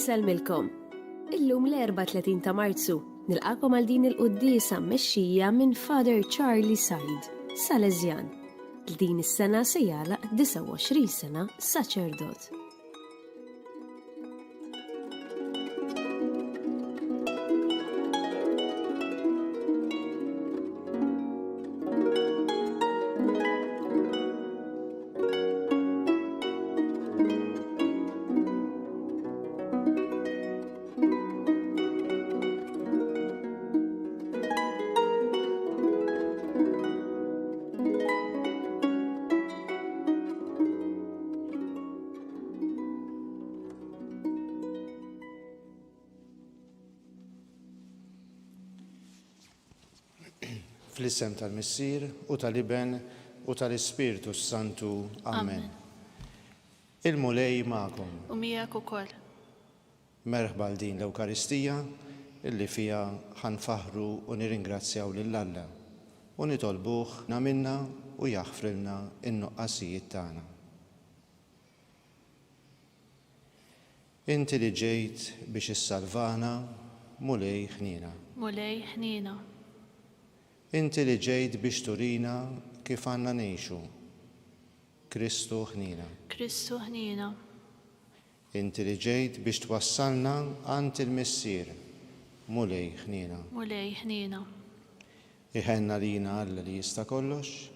inselmilkom. Illum l-34 ta' Marzu nilqakom għal din il-quddiesa mmexxija minn Father Charlie Said, Salesian. Din is-sena se jagħlaq 29 sena saċerdot. Fl-isem tal-Missier u tal-Iben u tal-Ispiritu Santu. Amen. Il-mulej magħkom. U miegħek ukoll. Merħba l din l-Ewkaristija illi fija ħanfaħru u nirringrazzjaw lil Alla u nitolbuh minna u jaħfrilna in-nuqqasijiet tagħna. Inti li ġejt biex issalvana mulej ħnina. Mulej ħnina. Inti li ġejt biex turina kif għandna ngħixu. Kristu ħnina. Kristu ħnina. Inti li ġejt biex twassalna għand il-Missier. Mulej ħnina. Mulej ħnina. Iħenna lina Alla li jista' kollox,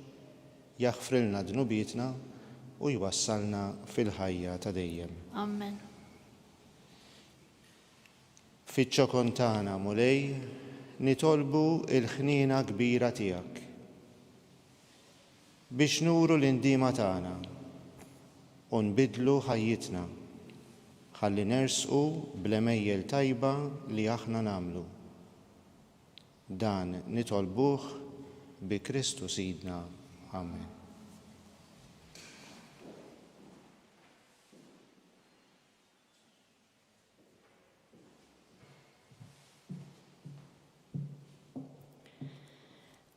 jaħfrilna dnubietna u jwassalna fil-ħajja ta' dejjem. Amen. Fiċ-ċokon tagħna mulej nitolbu il-ħnina kbira tiegħek biex nuru l-indima tagħna u nbidlu ħajjitna ħalli nersqu bl-emejjel tajba li aħna nagħmlu. Dan nitolbuh bi Kristu Sidna. Amen.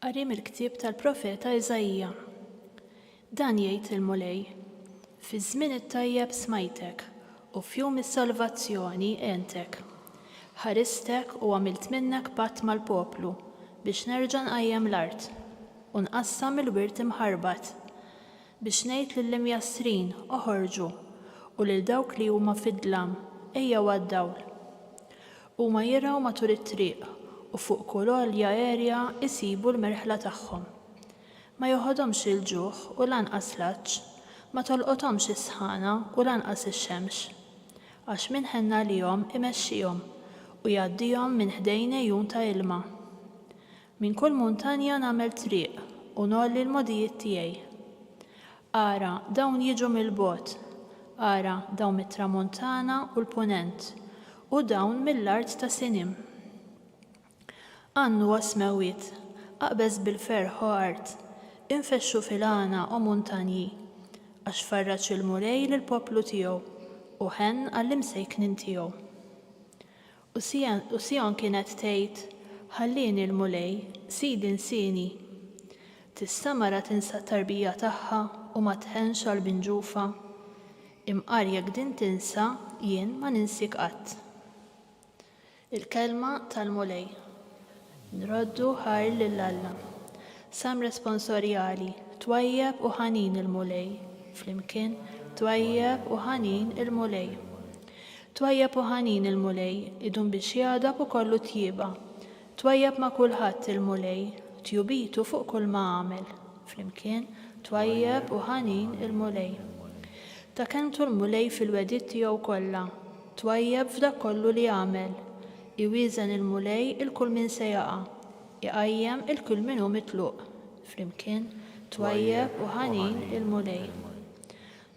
Qari mill-ktieb tal-profeta Iżajja. Dan jgħid il-mulej: fi żmien it-tajjeb smajtek u f'jum is-salvazzjoni għentek. Ħaristek u għamilt minnek patt mal-poplu biex nerġa' nqajjem l-art u nqassam il-wirt imħarbat biex ngħid lill-imjassrin oħorġu u lil dawk li huma fid-dlam ejjew għad-dawl. Huma jiraw matul it-triq u fuq kull għolja għerja isibu l-merħla tagħhom. Ma joħodhomx il-ġuħ u lanqas l-għaġġ, ma tolqothomx is-sħana u lanqas ix-xemx, għax min ħenna lihom imexxihom u jgħaddihom minn ħdejn ejjun ta' ilma. Minn kull muntanja nagħmel triq u nolli l-modijiet tiegħi. Ara dawn jiġu mill-bogħod, ara dawn mit-tramuntana u l-punent u dawn mill-art ta' Sinim. Għannu għasmewiet, aqbeż bil-ferħ u art, infexxu fil-għana u muntanji, għax farraċ il-mulej l-poplu tiegħu u ħenn għall-imsejknin tiegħu. U Sion kienet tgħid: ħallini l-mulej, sidi nsini. Tista' mara tinsa t-tarbija tagħha u ma tħenx għall-binġufa. Imqar jekk din tinsa jien ma ninsik qatt. Il-kelma tal-mulej. Nroddu ħajr lill-Alla. Sam responsorjali, twajjeb u ħanin il-mulej. Flimkien, twajjeb u ħanin il-mulej. Twajjeb u ħanin il-mulej, idun biex jadab u kollu tjiba. Twajjeb ma kulħadd il-mulej, tjubitu fuq kull ma għamel. Flimkien, twajjeb u ħanin il-mulej. Ta' kemtu l-mulej fil-wedit tiegħu kollha, twajjeb f'dak kollu li għamel. Iwieżen il-mulej il-kull min se jaqa', iqajjem il-kull min hu mitluq. Flimkien, twajjeb u ħanin il-mulej.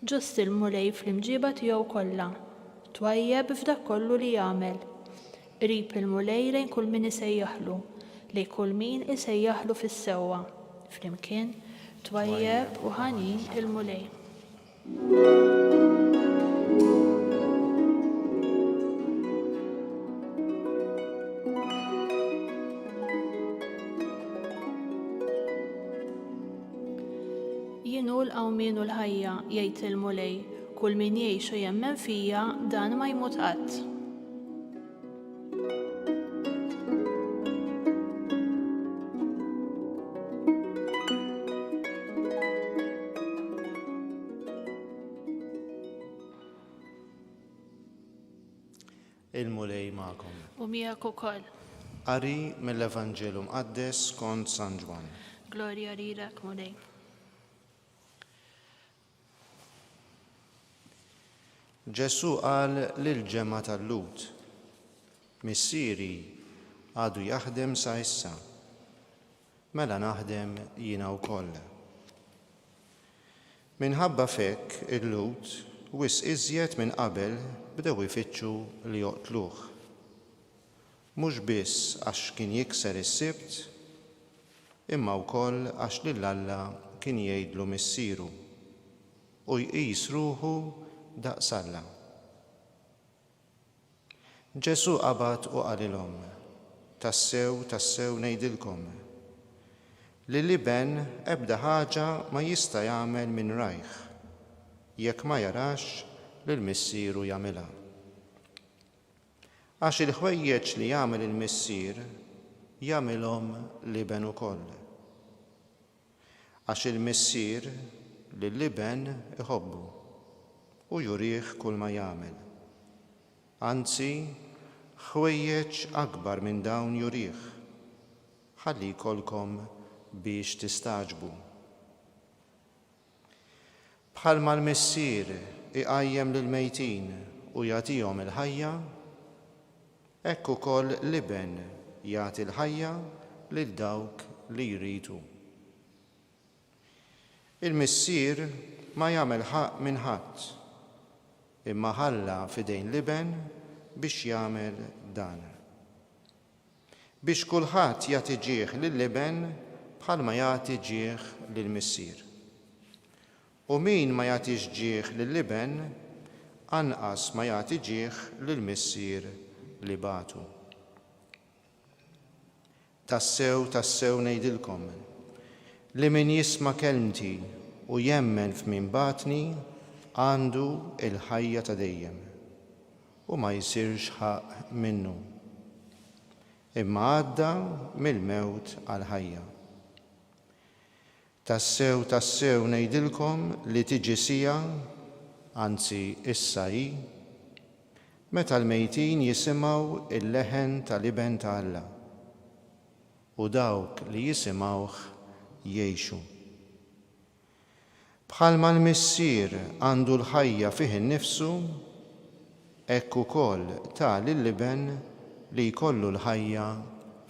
Ġust il-mulej fl-imġiba tiegħu kollha, twajjeb f'dak kollu li jagħmel. Qrib il-mulej lejn kull min isejjaħlu, lejn kull min isejjaħlu fis-sewwa. Flimkien, twajjeb u ħanin il-mulej. Jienu l-qawmien u l-ħajja, jgħid il-mulej, kull min jgħix u jemmen fija dan ma jmut qatt. il-mulej magħkom. U miegħek ukoll. Qari mill-Evanġelu mqaddes skont San Ġwan. Glorja lilek, mulej. Ġesu qal lill-ġemgħa tal-Lut: Missieri għadu jaħdem sa issa, mela naħdem jiena wkoll. Minħabba fekk il-Lut wisq iżjed minn qabel bdew ifittxu li joqtluh. Mhux biss għax kien jikser is-sibt, imma wkoll għax lil Alla kien jgħidlu missieru u jqis ruħu daqs Alla. Ġesu qabad u qalilhom: Tassew, tassew ngħidilkom li l-iben ebda ħaġa ma jista' jagħmel minn rajh jekk ma jarax li l-missieru jagħmilha. Għax il-ħwejjeġ li jagħmel il-missier jagħmilhom l-iben ukoll. Għax il-missier lill-iben iħobbu u jurih kull ma jagħmel. Anzi, ħwejjeġ akbar minn dawn jurih, ħalli jkollkom biex tistaġbu. Bħalma l-missier iqajjem lill-mejtin u jagħtihom il-ħajja, hekk ukoll l-iben jagħti l-ħajja lil dawk li jridu. Il-missier ma jagħmel ħaq minn ħadd, imma ħalla f'idejn l-iben biex jagħmel dan. Biex kulħadd jagħti ġieħ lill-iben bħalma jagħti ġieħ lill-missier. U min ma jagħtix ġieħ lill-iben, anqas ma jagħti ġieħ lill-missier li bagħtu. Tassew, tassew ngħidilkom li min jisma' kelmti u jemmen f'min bagħtni għandu il-ħajja ta' dejjem u ma jsirx ħaq minnu, imma għadda mill-mewt għall-ħajja. Tassew, tassew ngħidilkom li tiġi sija, anzi issa hi, meta l-mejtin jisimgħu il-leħen tal-iben ta' Alla u dawk li jisimgħuh jgħixu. Bħalma l-missier għandu l-ħajja fih innifsu, hekk ukoll ta' lill-iben li jkollu l-ħajja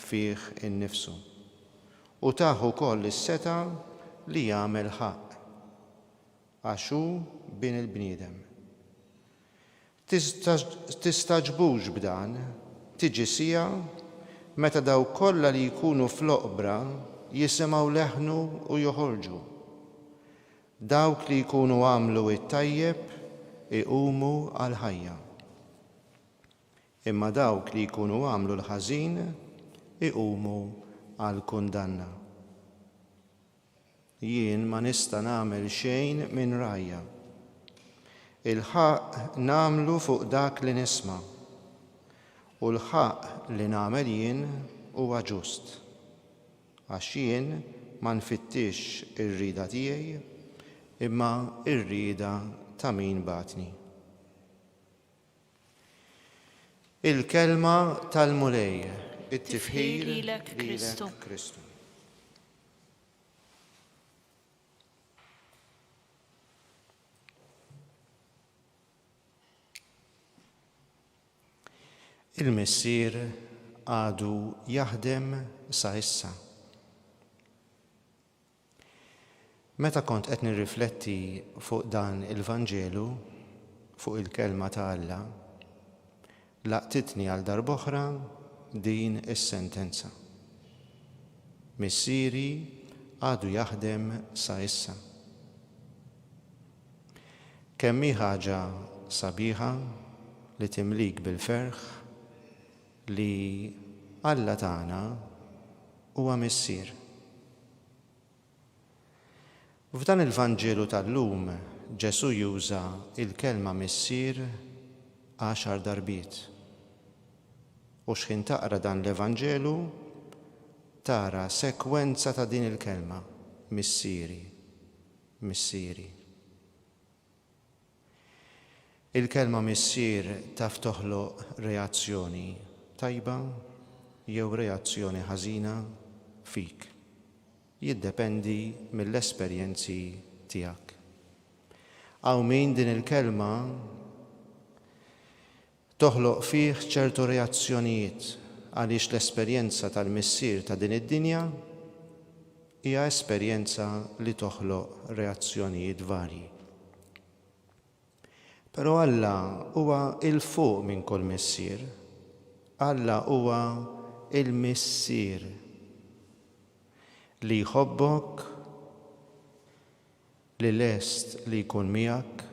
fih innifsu u tagħ ukoll is-seta' li jagħmel ħaq għax hu bin il-bniedem. Tistaġbux b'dan, tiġi sija meta daw kollha li jkunu fl-oqbra jisimgħu leħnu u joħorġu. Dawk li jkunu għamlu it-tajjeb iqumu għall-ħajja. Imma dawk li jkunu għamlu l-ħażin iqumu għall-kundanna. Jien ma nista' nagħmel xejn minn rajja. Il-ħaq nagħmlu fuq dak li nisma' u l-ħaq li nagħmel jien huwa ġust għax jien ma nfittix ir-rieda tiegħi imma ir-rieda ta' min bagħtni. Il-kelma tal-mulej, it-tifħir lilek Kristu. Il-missier għadu jaħdem sa issa. Meta kont qed nirrifletti fuq dan il-Vanġelu, fuq il-kelma ta' Alla, laqtitni għal darb'oħra din is-sentenza. Missieri għadu jaħdem sa issa. Kemm hi ħaġa sabiħa li timlik bil-ferħ li Alla tagħna huwa missier. F'dan il-Vanġelu tal-lum Ġesu juża il-kelma missier 10 darbiet. U x'ħin taqra dan l-Evanġelu tara sekwenza ta' din il-kelma missieri, missieri. Il-kelma missier taf toħloq reazzjoni tajba jew reazzjoni ħażina fik. Jiddependi mill-esperjenzi tiegħek. Hawn min din il-kelma toħloq fih ċertu reazzjonijiet għaliex l-esperjenza tal-missier ta' din id-dinja hija esperjenza li toħloq reazzjonijiet varji. Però Alla huwa il-fuq minn kull missier. Alla huwa il-missier li jħobbok, li lest li jkun miegħek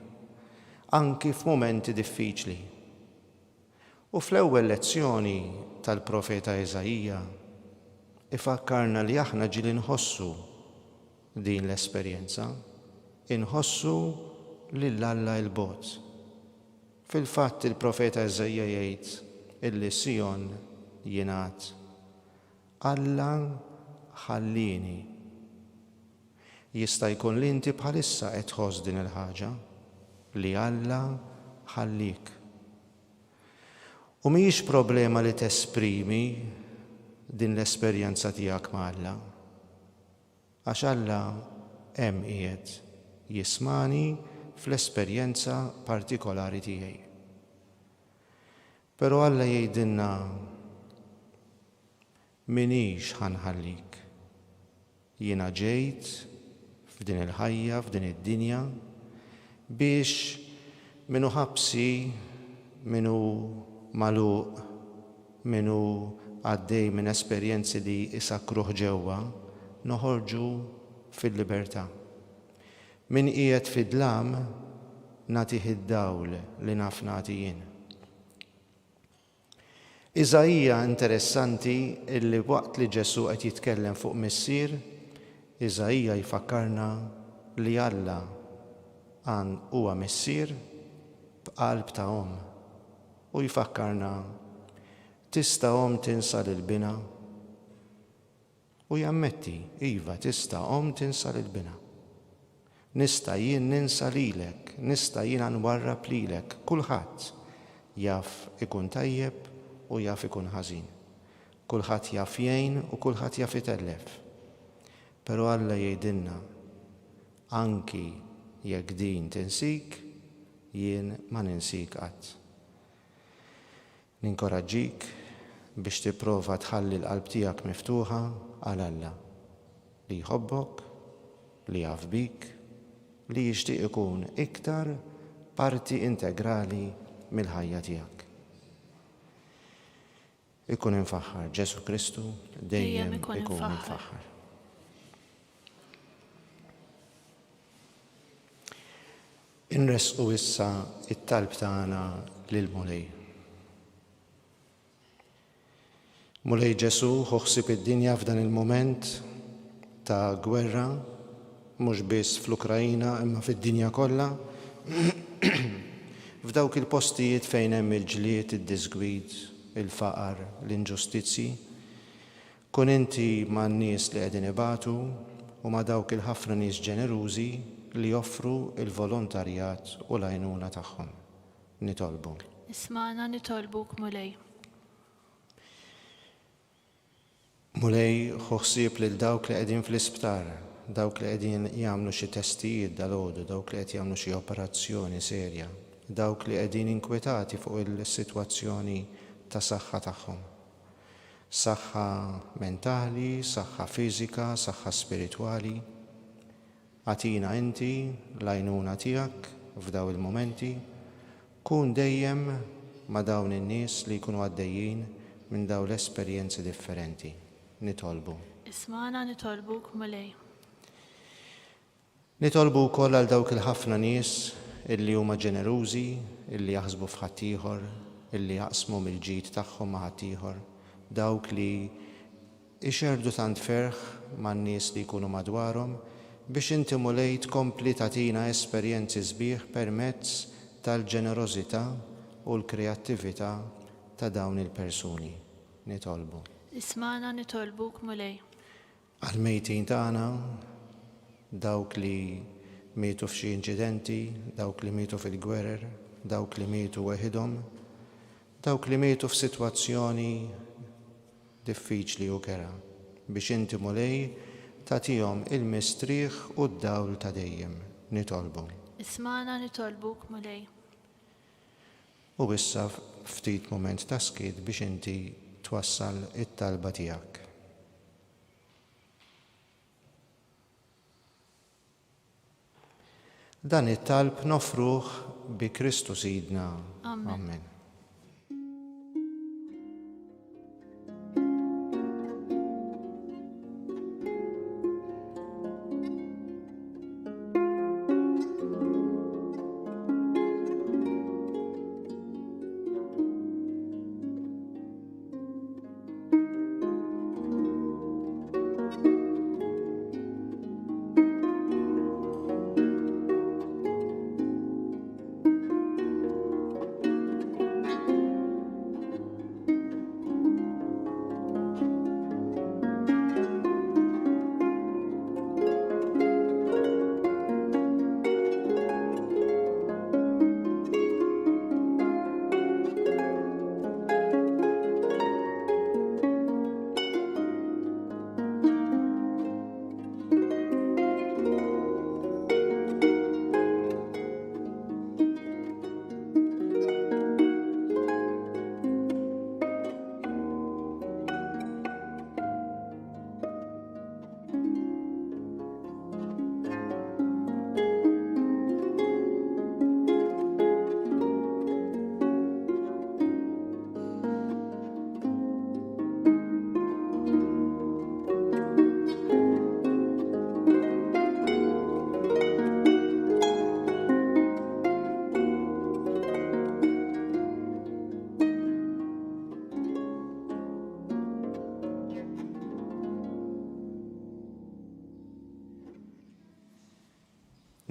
anki f'mumenti diffiċli. U fl-ewwel lezzjoni tal-profeta Eżajija ifakkarna li aħna ġieli nħossu din l-esperjenza, inħossu lil Alla il-bogħod. Fil-fatt il-profeta Eżajija jgħid illi Sion jingħad Alla ħallini. Jista' jkun li inti bħalissa qed tħoss din il-ħaġa li Alla ħallik. U mhijiex problema li tesprimi din l-esperjenza tiegħek ma' Alla. Għax Alla hemm qiegħed jismani fl-esperjenza partikolari tiegħi. Però Alla jgħidilna minix ħanħallik. Jiena ġejt f'din il-ħajja, f'din id-dinja biex minu ħabsi, minu magħluq, minu għaddej minn esperjenzi li isakruh ġewwa, noħorġu fil-libertà. Min qiegħed fid-dlam nagħtih id-dawl li naf nagħti jien. Eżajija interessanti illi waqt li Ġesu qed jitkellem fuq missier, Eżajija jfakkarna li Alla huwa missier b'qalb ta' om. U jfakkarna tista' om tinsa lill-bina u jammetti, iva tista' om tinsa lill-bina. Nista' jien ninsa lilek, nista' jien nwarrab lilek, kulħadd jaf ikun tajjeb u jaf ikun ħażin. Kulħadd jaf jgħin u kulħadd jaf itellef. Però Alla jgħidilna anki jekk din tinsik, jien ma ninsik qatt. Ninkoraġġik biex tipprova tħalli l-qalb tiegħek miftuħa għal Alla li jħobbok, li jaf bik, li jixtieq ikun iktar parti integrali mill-ħajja tiegħek. Ikun infaħħar Ġesu Kristu dejjem ikun infaħħar. Inresqu issa it-talb tagħna lil Mulej. Mulej Ġesu ħoħsib id-dinja f'dan il-mument ta' gwerra, mhux biss fl-Ukrajina imma fid-dinja kollha, f'dawk il-postijiet fejn hemm il-ġlied, id-disgwid, il-faqar, l-inġustizzi, kun inti man-nies li qegħdin ibatu u ma' dawk il-ħafna nies ġenerużi li joffru il-volontarjat u l-għajnuna tagħhom. Nitolbu. Isma'na nitolbuk Mulej. Mulej ħoħsieb lil dawk li qegħdin fl-isptar, dawk li qegħdin jagħmlu xi testijiet dalgħodu, dawk li qed jagħmlu xi operazzjoni serja, dawk li qegħdin inkwetati fuq il-sitwazzjoni ta' saħħa tagħhom. Saħħa mentali, saħħa fiżika, saħħa spiritwali. Għatina inti l-għajnuna tiegħek f'daw il-momenti, kun dejjem ma' dawn in-nies li jkunu għaddejjin minn dawn l-esperjenzi differenti. Nitolbu. Isma'na nitolbuk Mulej. Nitolbu wkoll għal dawk il-ħafna nies illi huma ġenerużi, illi jaħsbu f'ħadd ieħor, illi jaqsmu mill-ġid tagħhom ma' ħadd ieħor, dawk li ixerdu tant ferħ man-nies li jkunu madwarhom biex inti Mulej tkompli tagħtina esperjenzi sbieħ permezz tal-ġenerożità u l-kreattività ta' dawn il-persuni. Nitolbu. Isma'na nitolbuk Mulej. Għal-mejtin tagħna, dawk li mietu f'xi inċidenti, dawk li mietu fil-gwerer, dawk li mietu weħidhom, dawk li mietu f'sitwazzjoni diffiċli u kera, biex inti mulej tagħtihom il-mistrieħ u d-dawl ta' dejjem nitolbu. Ismana nitolbuk mulej. U issa ftit mument ta' skit biex inti twassal it-talba tiegħek. Dan it-talb nofruh bi Kristu Sidna. Amen.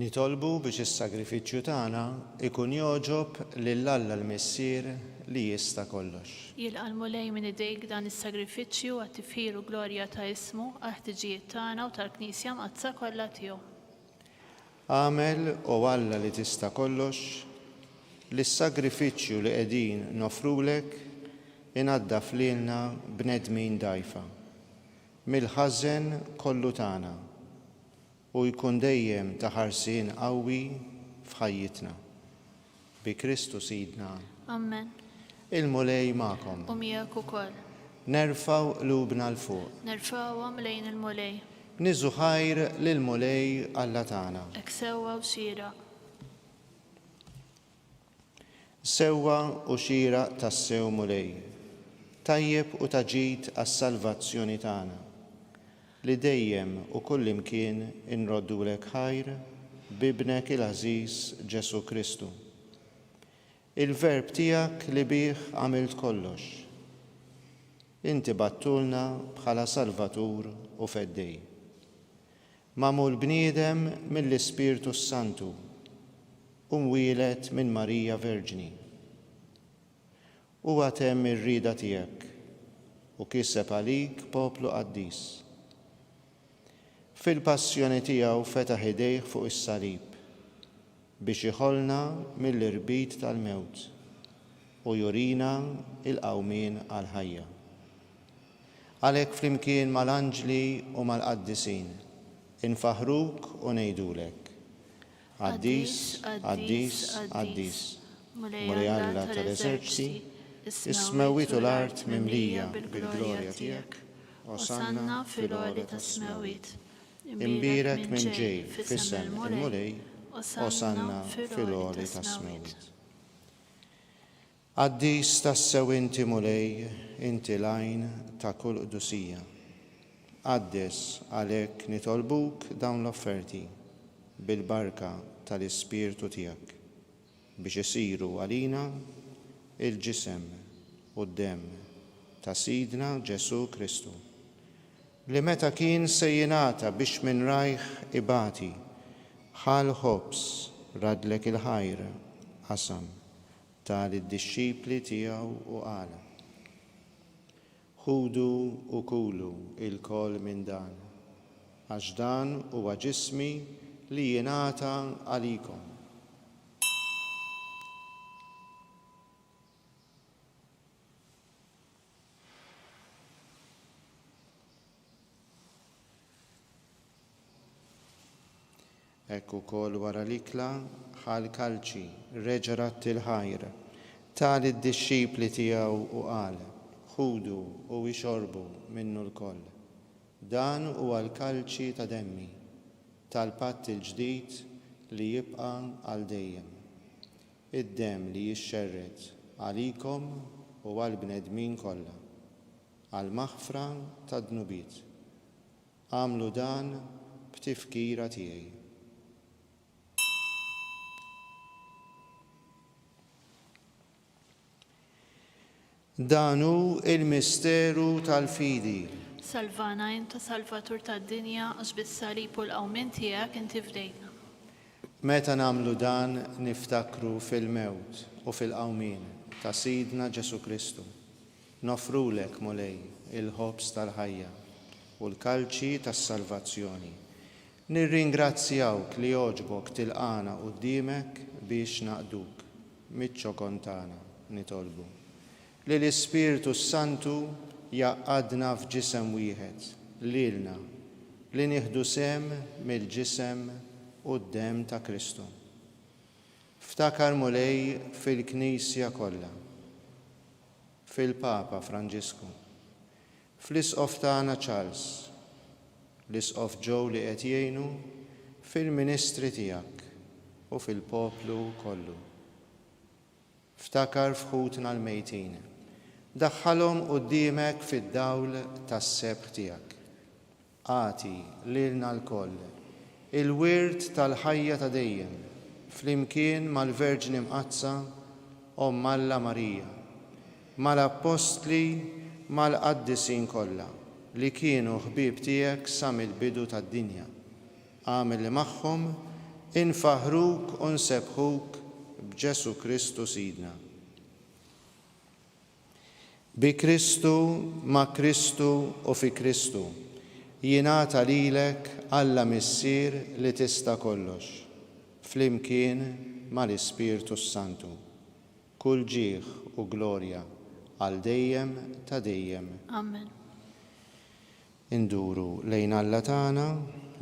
Nitolbu biex is-sagrifiċċju tagħna ikun joġob lill-Alla l-Missier li jista' kollox. Jilqa' l-mulej minn idejk dan is-sagrifiċċju għat-tifħir u glorja ta' ismu għal-ħtiġijiet tagħna u tal-Knisja mqazza kollha tiegħu. Għamel u Alla li tista' kollox li s-sagrifiċċju li qegħdin nofrulek ingħaddaf lilna bnedmin dgħajfa mill-ħażen kollu tagħna u jkun dejjem ta' ħarsien qawwi f'ħajjitna. Bi Kristu Sidna. Amen. Il-mulej magħkom. U miegħek ukoll. Nerfgħu qlubna l fuq. Nerfgħuhom lejn il-mulej. Niżu ħajr lill-mulej Alla tagħna. Hekk sewwa u xieraq. Sewwa u xieraq tas-sew mulej. Tajjeb u taġid għas-salvazzjoni tagħna. Li dejjem u kullimkien inroddulek ħajr bibnek il-Għażiż Ġesu Kristu. Il-verb tiegħek li bih għamilt kollox. Inti battulna bħala Salvatur u feddej. Magħmul bniedem mill-Ispirtu Santu u mwielet minn Marija Verġni. Huwa temm ir-rieda tiegħek u kiseb għalik poplu qaddis. Fil-passjoni tiegħu fetaħ idejh fuq is-salib biex iħollna mill-irbit tal-mewt u jurina il-qawmien għal-ħajja. Għalhekk flimkien mal-anġli u mal-qaddisin infaħruk u ngħidulek. Qaddis, qaddis, qaddis. Mulej Alla tal-eżerċiti, is-smewwiet u l-art mimlija bil-glorja tiegħek. Osanna fil-għoli tas-smewwiet. Imbirek minn ġej fissem il-mulej, osanna fil-għoli tas-smewwiet. Qaddis tassew inti mulej, inti lajn ta' kull qdusija. Qaddes għalhekk nitolbuk dawn l-offerti bil-barka tal-Ispirtu tiegħek biex isiru għalina il-ġisem u d-dem ta' Sidna Ġesu Kristu. Li meta kien se jingħata biex minn rajh ibati, ħal ħobs radlek il-ħajr qasam tal-disċipli tiegħu u qala. Ħudu u kulu il-kol minn dan, għax dan huwa ġismi li jingħata għalikom. Hekk ukoll wara l-ikla ħal kalċi reġa' ratti l-ħajr tal id-dixxipli tiegħu u qal: ħudu u ixorbu minnu l-koll. Dan huwa l-kalċi ta' demmi tal-patt il-ġdid li jibqa' għal dejjem. Id-demm li jixxerred għalikom u għall-bnedmin kollha għal maħfra ta' dnubiet. Għamlu dan b'tifkira tiegħi. Dan hu il-misteru tal-fidi. Salvana inta Salvatur tad-dinja għax bis-salib u l-qawmien tiegħek inti fdejna. Meta nagħmlu dan niftakru fil-mewt u fil-qawmien ta' Sidna Ġesu Kristu. Nofrulek mulej il-ħobs tal-ħajja u l-kalċi tas-salvazzjoni. Nirringrazzjawk li jogħġbok tilqana quddiemek biex naqduk miċ-ċokon tagħna nitolbu li l-Ispiritu Santu jaqqadna f'ġisem wieħed lilna li nieħdu sem mill-ġisem u d-demm ta' Kristu. Ftakar mulej fil-Knisja kollha, fil-Papa Franġisku, fl-Isqof tagħna Charles, l-Isqof Joe li qed jgħinu fil-ministri tiegħek u fil-poplu kollu. Ftakar f'ħutna l-mejtin. Daħħalhom quddiemek fid-dawl tas-seb tiegħek. Għati lilna l-koll il-wirt tal-ħajja ta' dejjem flimkien mal-Verġni Mqazza Omm Alla Marija, mal-Apostli, mal-Qaddisin kollha li kienu ħbieb tiegħek sa mill-bidu tad-dinja. Għamel li magħhom infaħruk u nsebħuk b'Ġesu Kristu Sidna. Bi Kristu, ma' Kristu u fi Kristu jingħata lilek Alla Missier li tista' kollox, flimkien mal-Ispirtu Santu. Kull ġieħ u glorja għal dejjem ta' dejjem. Amen. Induru lejn Alla tagħna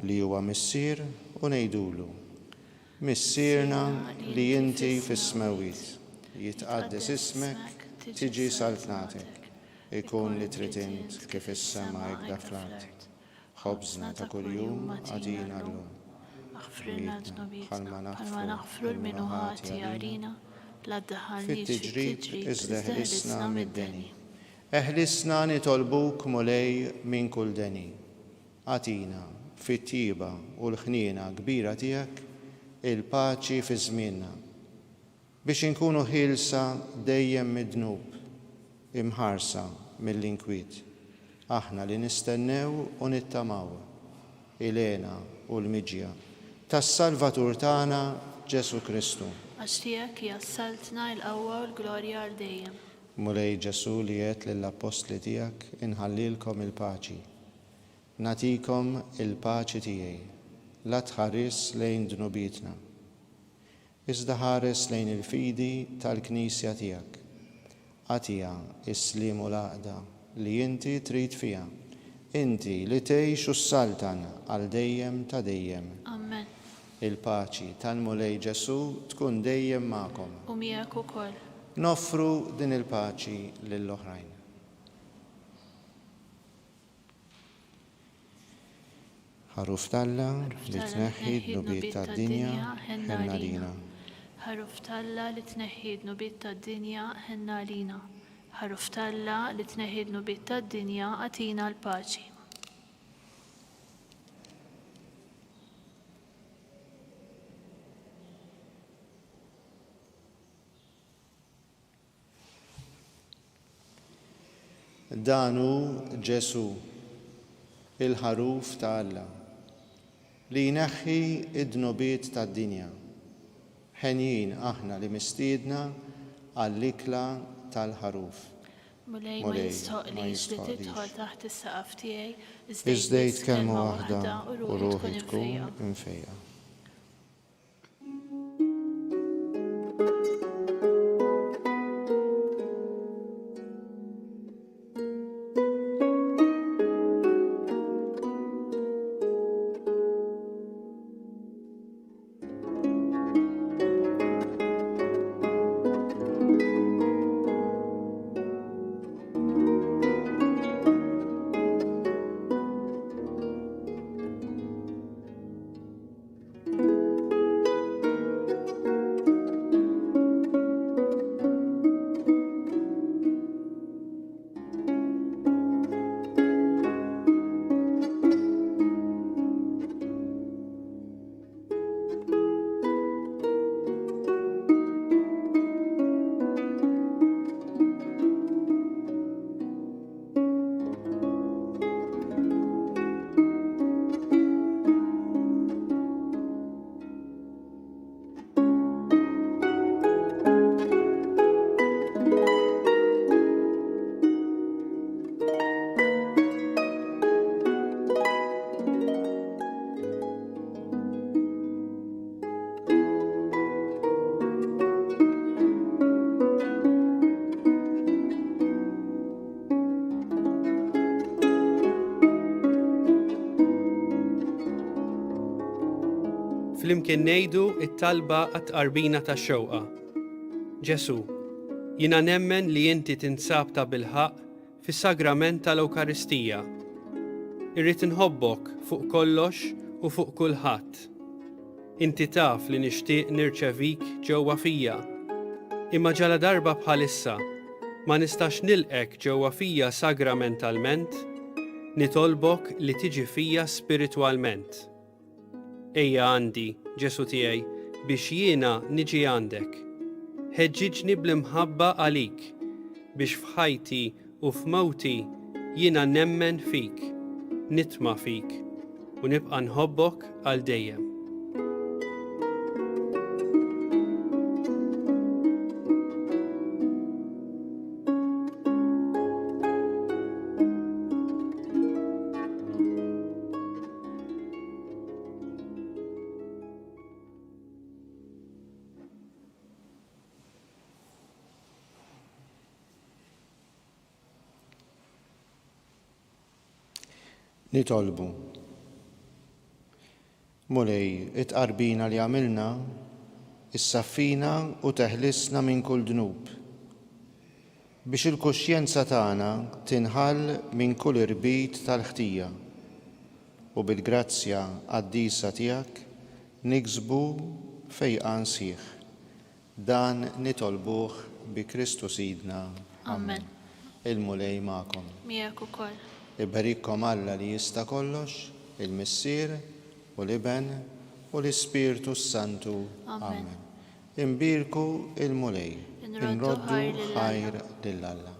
li huwa Missier u ngħidulu: Missierna li inti fis-smawiet, jitqaddes ismek, tiġi saltnatek, ikun li trid int kif is-sema hekk fl-art. Ħobżna ta' kuljum għadina llum. Aħfrilna ġnobitna, bħalma naħfru l-minu ħati għalina, la ddaħħalniex Fit-tiġrid iżda ħlisna mid-deni. Eħlisna nitolbuk mulej minn kull deni. Għatina fit-tieba u l-ħniena kbira tiegħek il-paċi fi żmienna biex inkunu ħilsa dejjem mid-dnub, imħarsa mill-inkwiet. Aħna li nistennew u nittamaw ilena u l-miġja tas-Salvatur tagħna Ġesu Kristu. Għax tiegħek jassaltna l-qawwa u l-glorja għal dejjem. Mulej Ġesu li qed lill-Apostli tiegħek inħallilkom il-paċi. Natikom il-paċi tiegħi. La tħares lejn dnubietna, iżda ħares lejn il-fidi tal-Knisja tiegħek. Għatija is-slim u l-għaqda li inti trid fiha, inti li tgħix u s-saltan għal dejjem ta' dejjem. Amen. Il-paċi tal-Mulej Ġesu tkun dejjem magħkom. U miegħek ukoll. Noffru din il-paċi lill-oħrajn. Ħaruf talla li tneħħi d-nubiet tad-dinja ħenna lina. Ħaruf talla li tneħħi d-nubiet tad-dinja ħenna lina. Ħaruf talla li tneħħi d-nubiet tad-dinja għatina l-paċi. Danu Ġesu, il-ħaruf ta' Alla, li jneħħi id-dnubiet tad-dinja. Ħenjin aħna li mistiedna għall-ikla tal-ħaruf. Mulej ma jistħoqlix li tidħol taħt is-saqaf tiegħi, iżdejt kelma waħda u ruħi tkun imfejja. flimkien ngħidu it-talba għat-tqarbina tax-xewqa. Ġesu, jiena nemmen li inti tinsab ta' bilħaq fis-sagrament tal-Ewkaristija. Irrid inħobbok fuq kollox u fuq kulħadd. Inti taf li nixtieq nirċevik ġewwa fija. Imma ġala darba bħalissa ma nistax nilqek ġewwa fija sagramentalment, nitolbok li tiġi fija spiritwalment. Ejja għandi, Ġesu tiegħi, biex jiena niġi għandek. Ħeġġiġni bl-imħabba għalik, biex f'ħajti u f'mewti jiena nemmen fik, nitma' fik u nibqa' nħobbok għal dejjem. Nitolbu. Mulej, it-qarbina li għamilna, issaffina u teħlisna minn kull dnub. Biex il-kuxjenza tagħna tinħall minn kull irbit tal-ħtija u bil-grazzja qaddisa tiegħek niksbu fejqan sieħ. Dan nitolbuh bi Kristu Sidna. Amen. Il-mulej magħkom. Miegħek ukoll. Ibarikkom Alla li jista' kollox, il-Missier u l-Iben u l-Ispirtu Santu. Amen. Imbirku il-mulej, inroddu ħajr lill-Alla.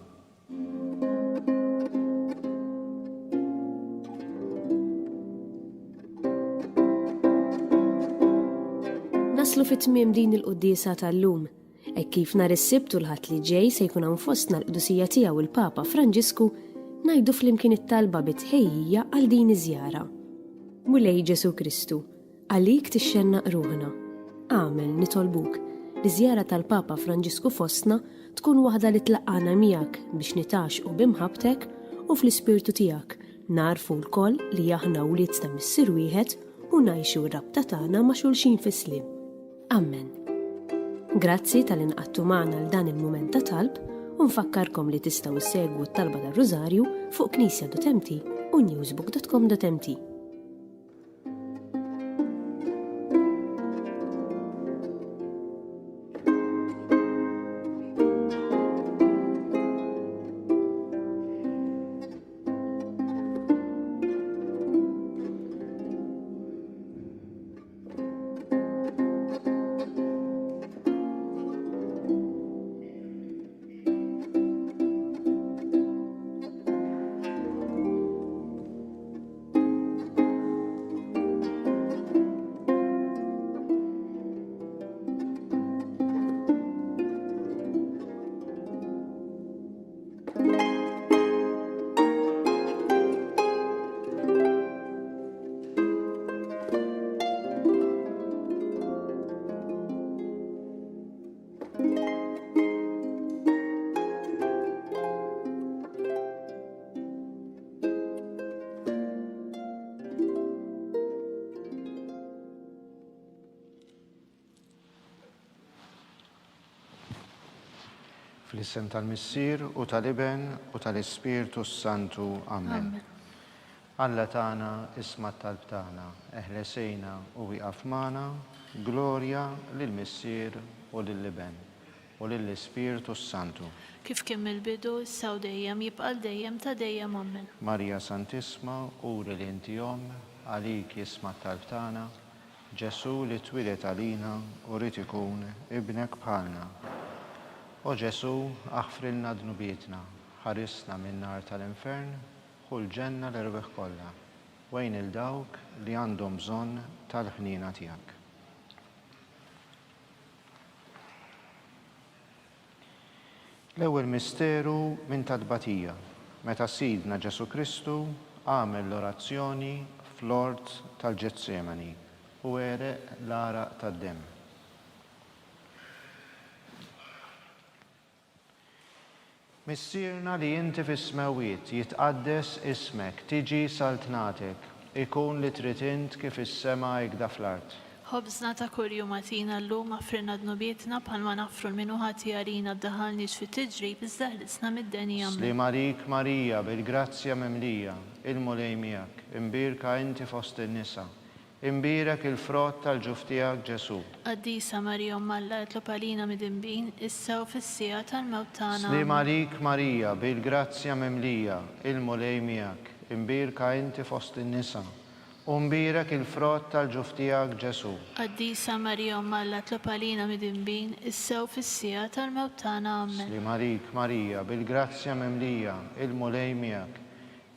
Naslu fit-tmiem din il-qudiesa tal-lum, kif nhar is-Sibt u l-Ħadd li ġej se jkun hawn fostna l-Qdusija tiegħu il-Papa Franġisku ngħidu flimkien it-talba bitħejjija għal din iż-żjara. Mulej Ġesu Kristu, għalik tixxennaq ruħna. Għamel nitolbuk li żjara tal-Papa Franġisku fostna tkun waħda li tlaqqana miegħek biex nitaxqu bimħabtek u fl-ispirtu tiegħek narfu l-koll li aħna wlied ta' Missier wieħed u ngħixu r-rabta tagħna ma' xulxin fis-sliem. Amen. Grazzi tal-inqattu magħna l dan il-mument ta' talb u nfakkarkom li tistgħu issegwu t-talba tar-Rużarju fuq knisja.mt u newsbook.com.mt. Fl-isem tal-Missier u tal-Iben u tal-Ispirtu Santu. Amen. Alla tagħna isma' t-talb tagħna, eħlesejna u wieqaf magħna, glorja lill-Missier u lill-Iben u lill-Ispirtu Santu. Kif kien mill-bidu, issa u dejjem jibqa' dejjem ta' dejjem. Amen. Marja Santisma, uri li inti Omm, għalik jisma' t-talb tagħna, Ġesu li twilet għalina u rid ikun ibnek bħalna. O Ġesu, aħfrilna dnubietna, ħarisna min-nar tal-infern, u l-ġenna l-irbeħ kollha, wejn il-dawk li għandhom bżonn tal-ħnina tiegħek. L-ewwel misteru minn tadbatija, meta Sidna Ġesu Kristu għamel l-orazzjoni fl-ort tal-Ġetsemani u għereq l-araq tad-demm. Missierna li inti fis-smawiet jitqaddes ismek, tiġi saltnatek, ikun li trid int kif is-sema jgda fl-art. Ħobżna ta' kuljum għatina l-lum għafrinna d-nubietna bħalma nafru l-minuħati għarina d-daħalniġ fit tiġrib iżda ħlisna mid-deni għammen. Slim għalik Marija, bil-grazzja memlija, il-mulej miegħek, imbirka inti fost in-nisa, imbirek il-frott tal-ġuf tiegħek Ġesu. Qaddisa Marija Malla etlob għalina mid-imbin, issa u fissija tal-mewt tagħna. Slim għalik Marija, bil-grazzja memlija, il-mulej miegħek, imbirka inti fost in-nisa, umbirek il-frott tal-ġuf tiegħek Ġesu. Qaddisa Marija Malla etlob għalina mid-imbin, issa u fissija tal-mewt tagħna. Amen. Slim għalik Marija, bil-grazzja memlija, il-mulej miegħek,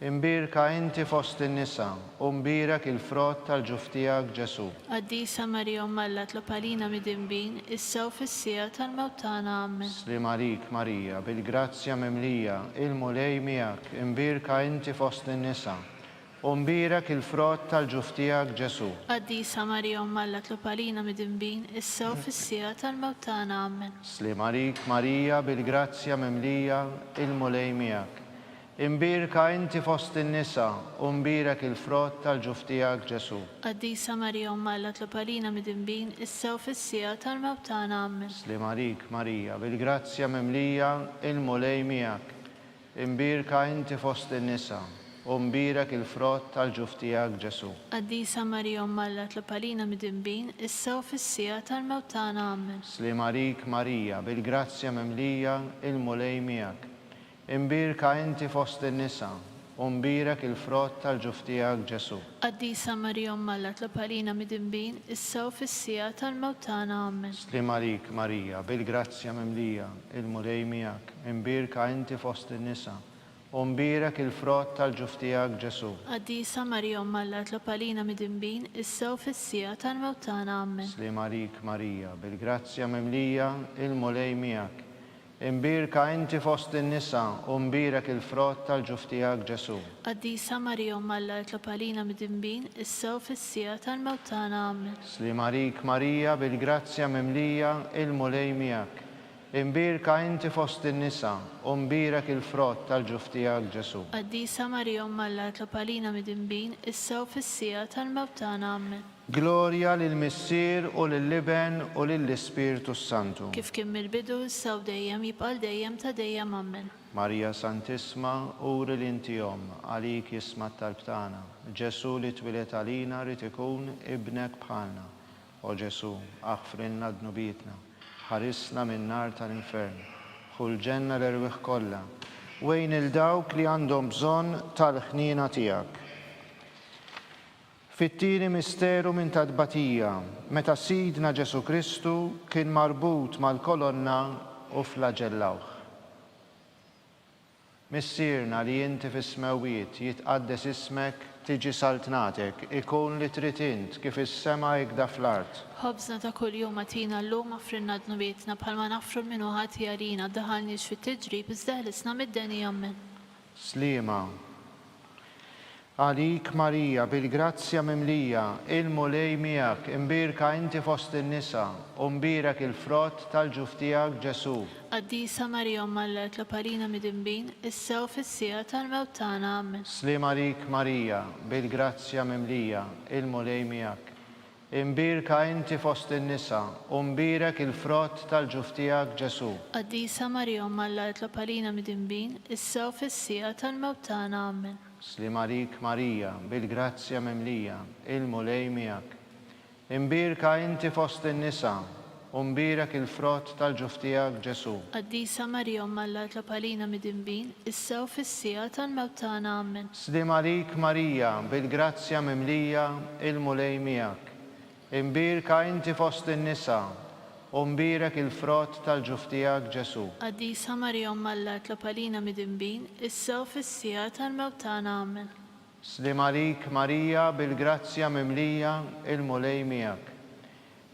imbirka inti fost in-nisa, umbirek il-frott tal-ġuf tiegħek Ġesu. Qaddisa Marija Malla etlob għalina mid-imbin, issa u fissija tal-mewt tagħna. Amen. Slim għalik Marija, bil-grazzja memlija, il-mulej miegħek, imbirka inti fost in-nisa, umbirek il-frott tal-ġuf tiegħek Ġesu. Qaddisa Marija Malla etlob għalina mid-imbin, issa u fissija tal-mewt tagħna. Amen. Slim għalik Marija, bil-grazzja memlija, il-mulej miegħek, imbirka inti fost in-nisa, umbirek il-frott tal-ġuf tiegħek Ġesu. Qaddisa Marija Malla etlob għalina mid-imbin, issa u fissija tal-mewt tagħna. Amen. Slim għalik Marija, bil-grazzja memlija, il-mulej miegħek, imbirka inti fost in-nisa, umbirek il-frott tal-ġuf tiegħek Ġesu. Qaddisa Marija Malla etlob għalina mid-imbin, issa u fissija tal-mewt tagħna. Amen. Slim għalik Marija, bil-grazzja memlija, il-mulej miegħek, imbirka inti fost in-nisa, umbirek il-frott tal-ġuf tiegħek Ġesu. Qaddisa Marija Malla etlob għalina mid-imbin, issa u fissija tal-mewt tagħna. Amen. Slim għalik Marija, bil-grazzja memlija, il-mulej miegħek, imbirka inti fost in-nisa, umbirek il-frott tal-ġuf tiegħek Ġesu. Qaddisa Marija Malla etlob għalina mid-imbin, issa u fissija tal-mewt tagħna. Amen. Slim għalik Marija, bil-grazzja memlija, il-mulej miegħek, imbirka inti fost in-nisa, umbirek il-frott tal-ġuf tiegħek Ġesu. Qaddisa Marija Malla etlob għalina mid-imbin, issa u fissija tal-mewt tagħna. Amen. Slim għalik Marija, bil-grazzja memlija, il-mulej miegħek, imbirka inti fost in-nisa, umbirek il-frott tal-ġuf tiegħek Ġesu. Qaddisa Marija Malla etlob għalina mid-imbin, issa u fissija tal-mewt tagħna. Amen. Glorja lill-Missier u lill-Liben u lill-Ispiritu Santu. Kif kien mill-bidu, issa u dejjem jibqa' dejjem ta' dejjem. Amen. Marija Santisma, uri l-intijom, għalik jisma t-talb tagħna. Ġesu li twilet għalina rid ikun ibnek bħalna. O Ġesu, aħfrinna d-nubietna, ħarisna minn nar tal-infern, ħul ġenna l-erwieħ kollha, wejn il-dawk li għandhom bżonn tal-ħnina tiegħek. Fit-tieni misteru minn tadbatija, meta Sidna Ġesu Kristu kien marbut mal-kolonna u flagellawh. Missierna li inti fis-smawiet jitqaddes ismek, tiġi saltnatek, ikun li trid int kif is-sema jgda fl-art. Ħobżna ta' kuljum għatina l-lum għafrinna d-nubietna bħalma nafru l-minuħati għarina daħalniġ fit tiġrib iżda ħlisna mid-deni. Amen. Slima għalik Marija, bil-grazzja memlija, il-mulej miegħek, imbirka inti fost in-nisa, umbirek il-frott tal-ġuf tiegħek Ġesu. Qaddisa Marija Malla etlob għalina mid-imbin, issa u fissija tal-mewt tagħna. Amen. Slim għalik Marija, bil-grazzja memlija, il-mulej miegħek, imbirka inti fost in-nisa, umbirek il-frott tal-ġuf tiegħek Ġesu. Qaddisa Marija Malla etlob għalina mid-imbin, issa u fissija tal-mewt tagħna. Amen. Slim għalik Marija, bil-grazzja memlija, il-mulej miegħek, imbirka inti fost in-nisa, umbirek il-frott tal-ġuf tiegħek Ġesu. Qaddisa Marija Malla etlob għalina mid-imbin, issa u fissija tal-mewt tagħna. Amen. Slim għalik Marija, bil-grazzja memlija, il-mulej miegħek, imbirka inti fost in-nisa, umbirek il-frott tal-ġuf tiegħek Ġesu. Qaddisa Marija Malla etlob għalina mid-imbin, issa u fissija tal-mewt tagħna. Amen. Slim għalik Marija, bil-grazzja memlija, il-mulej miegħek,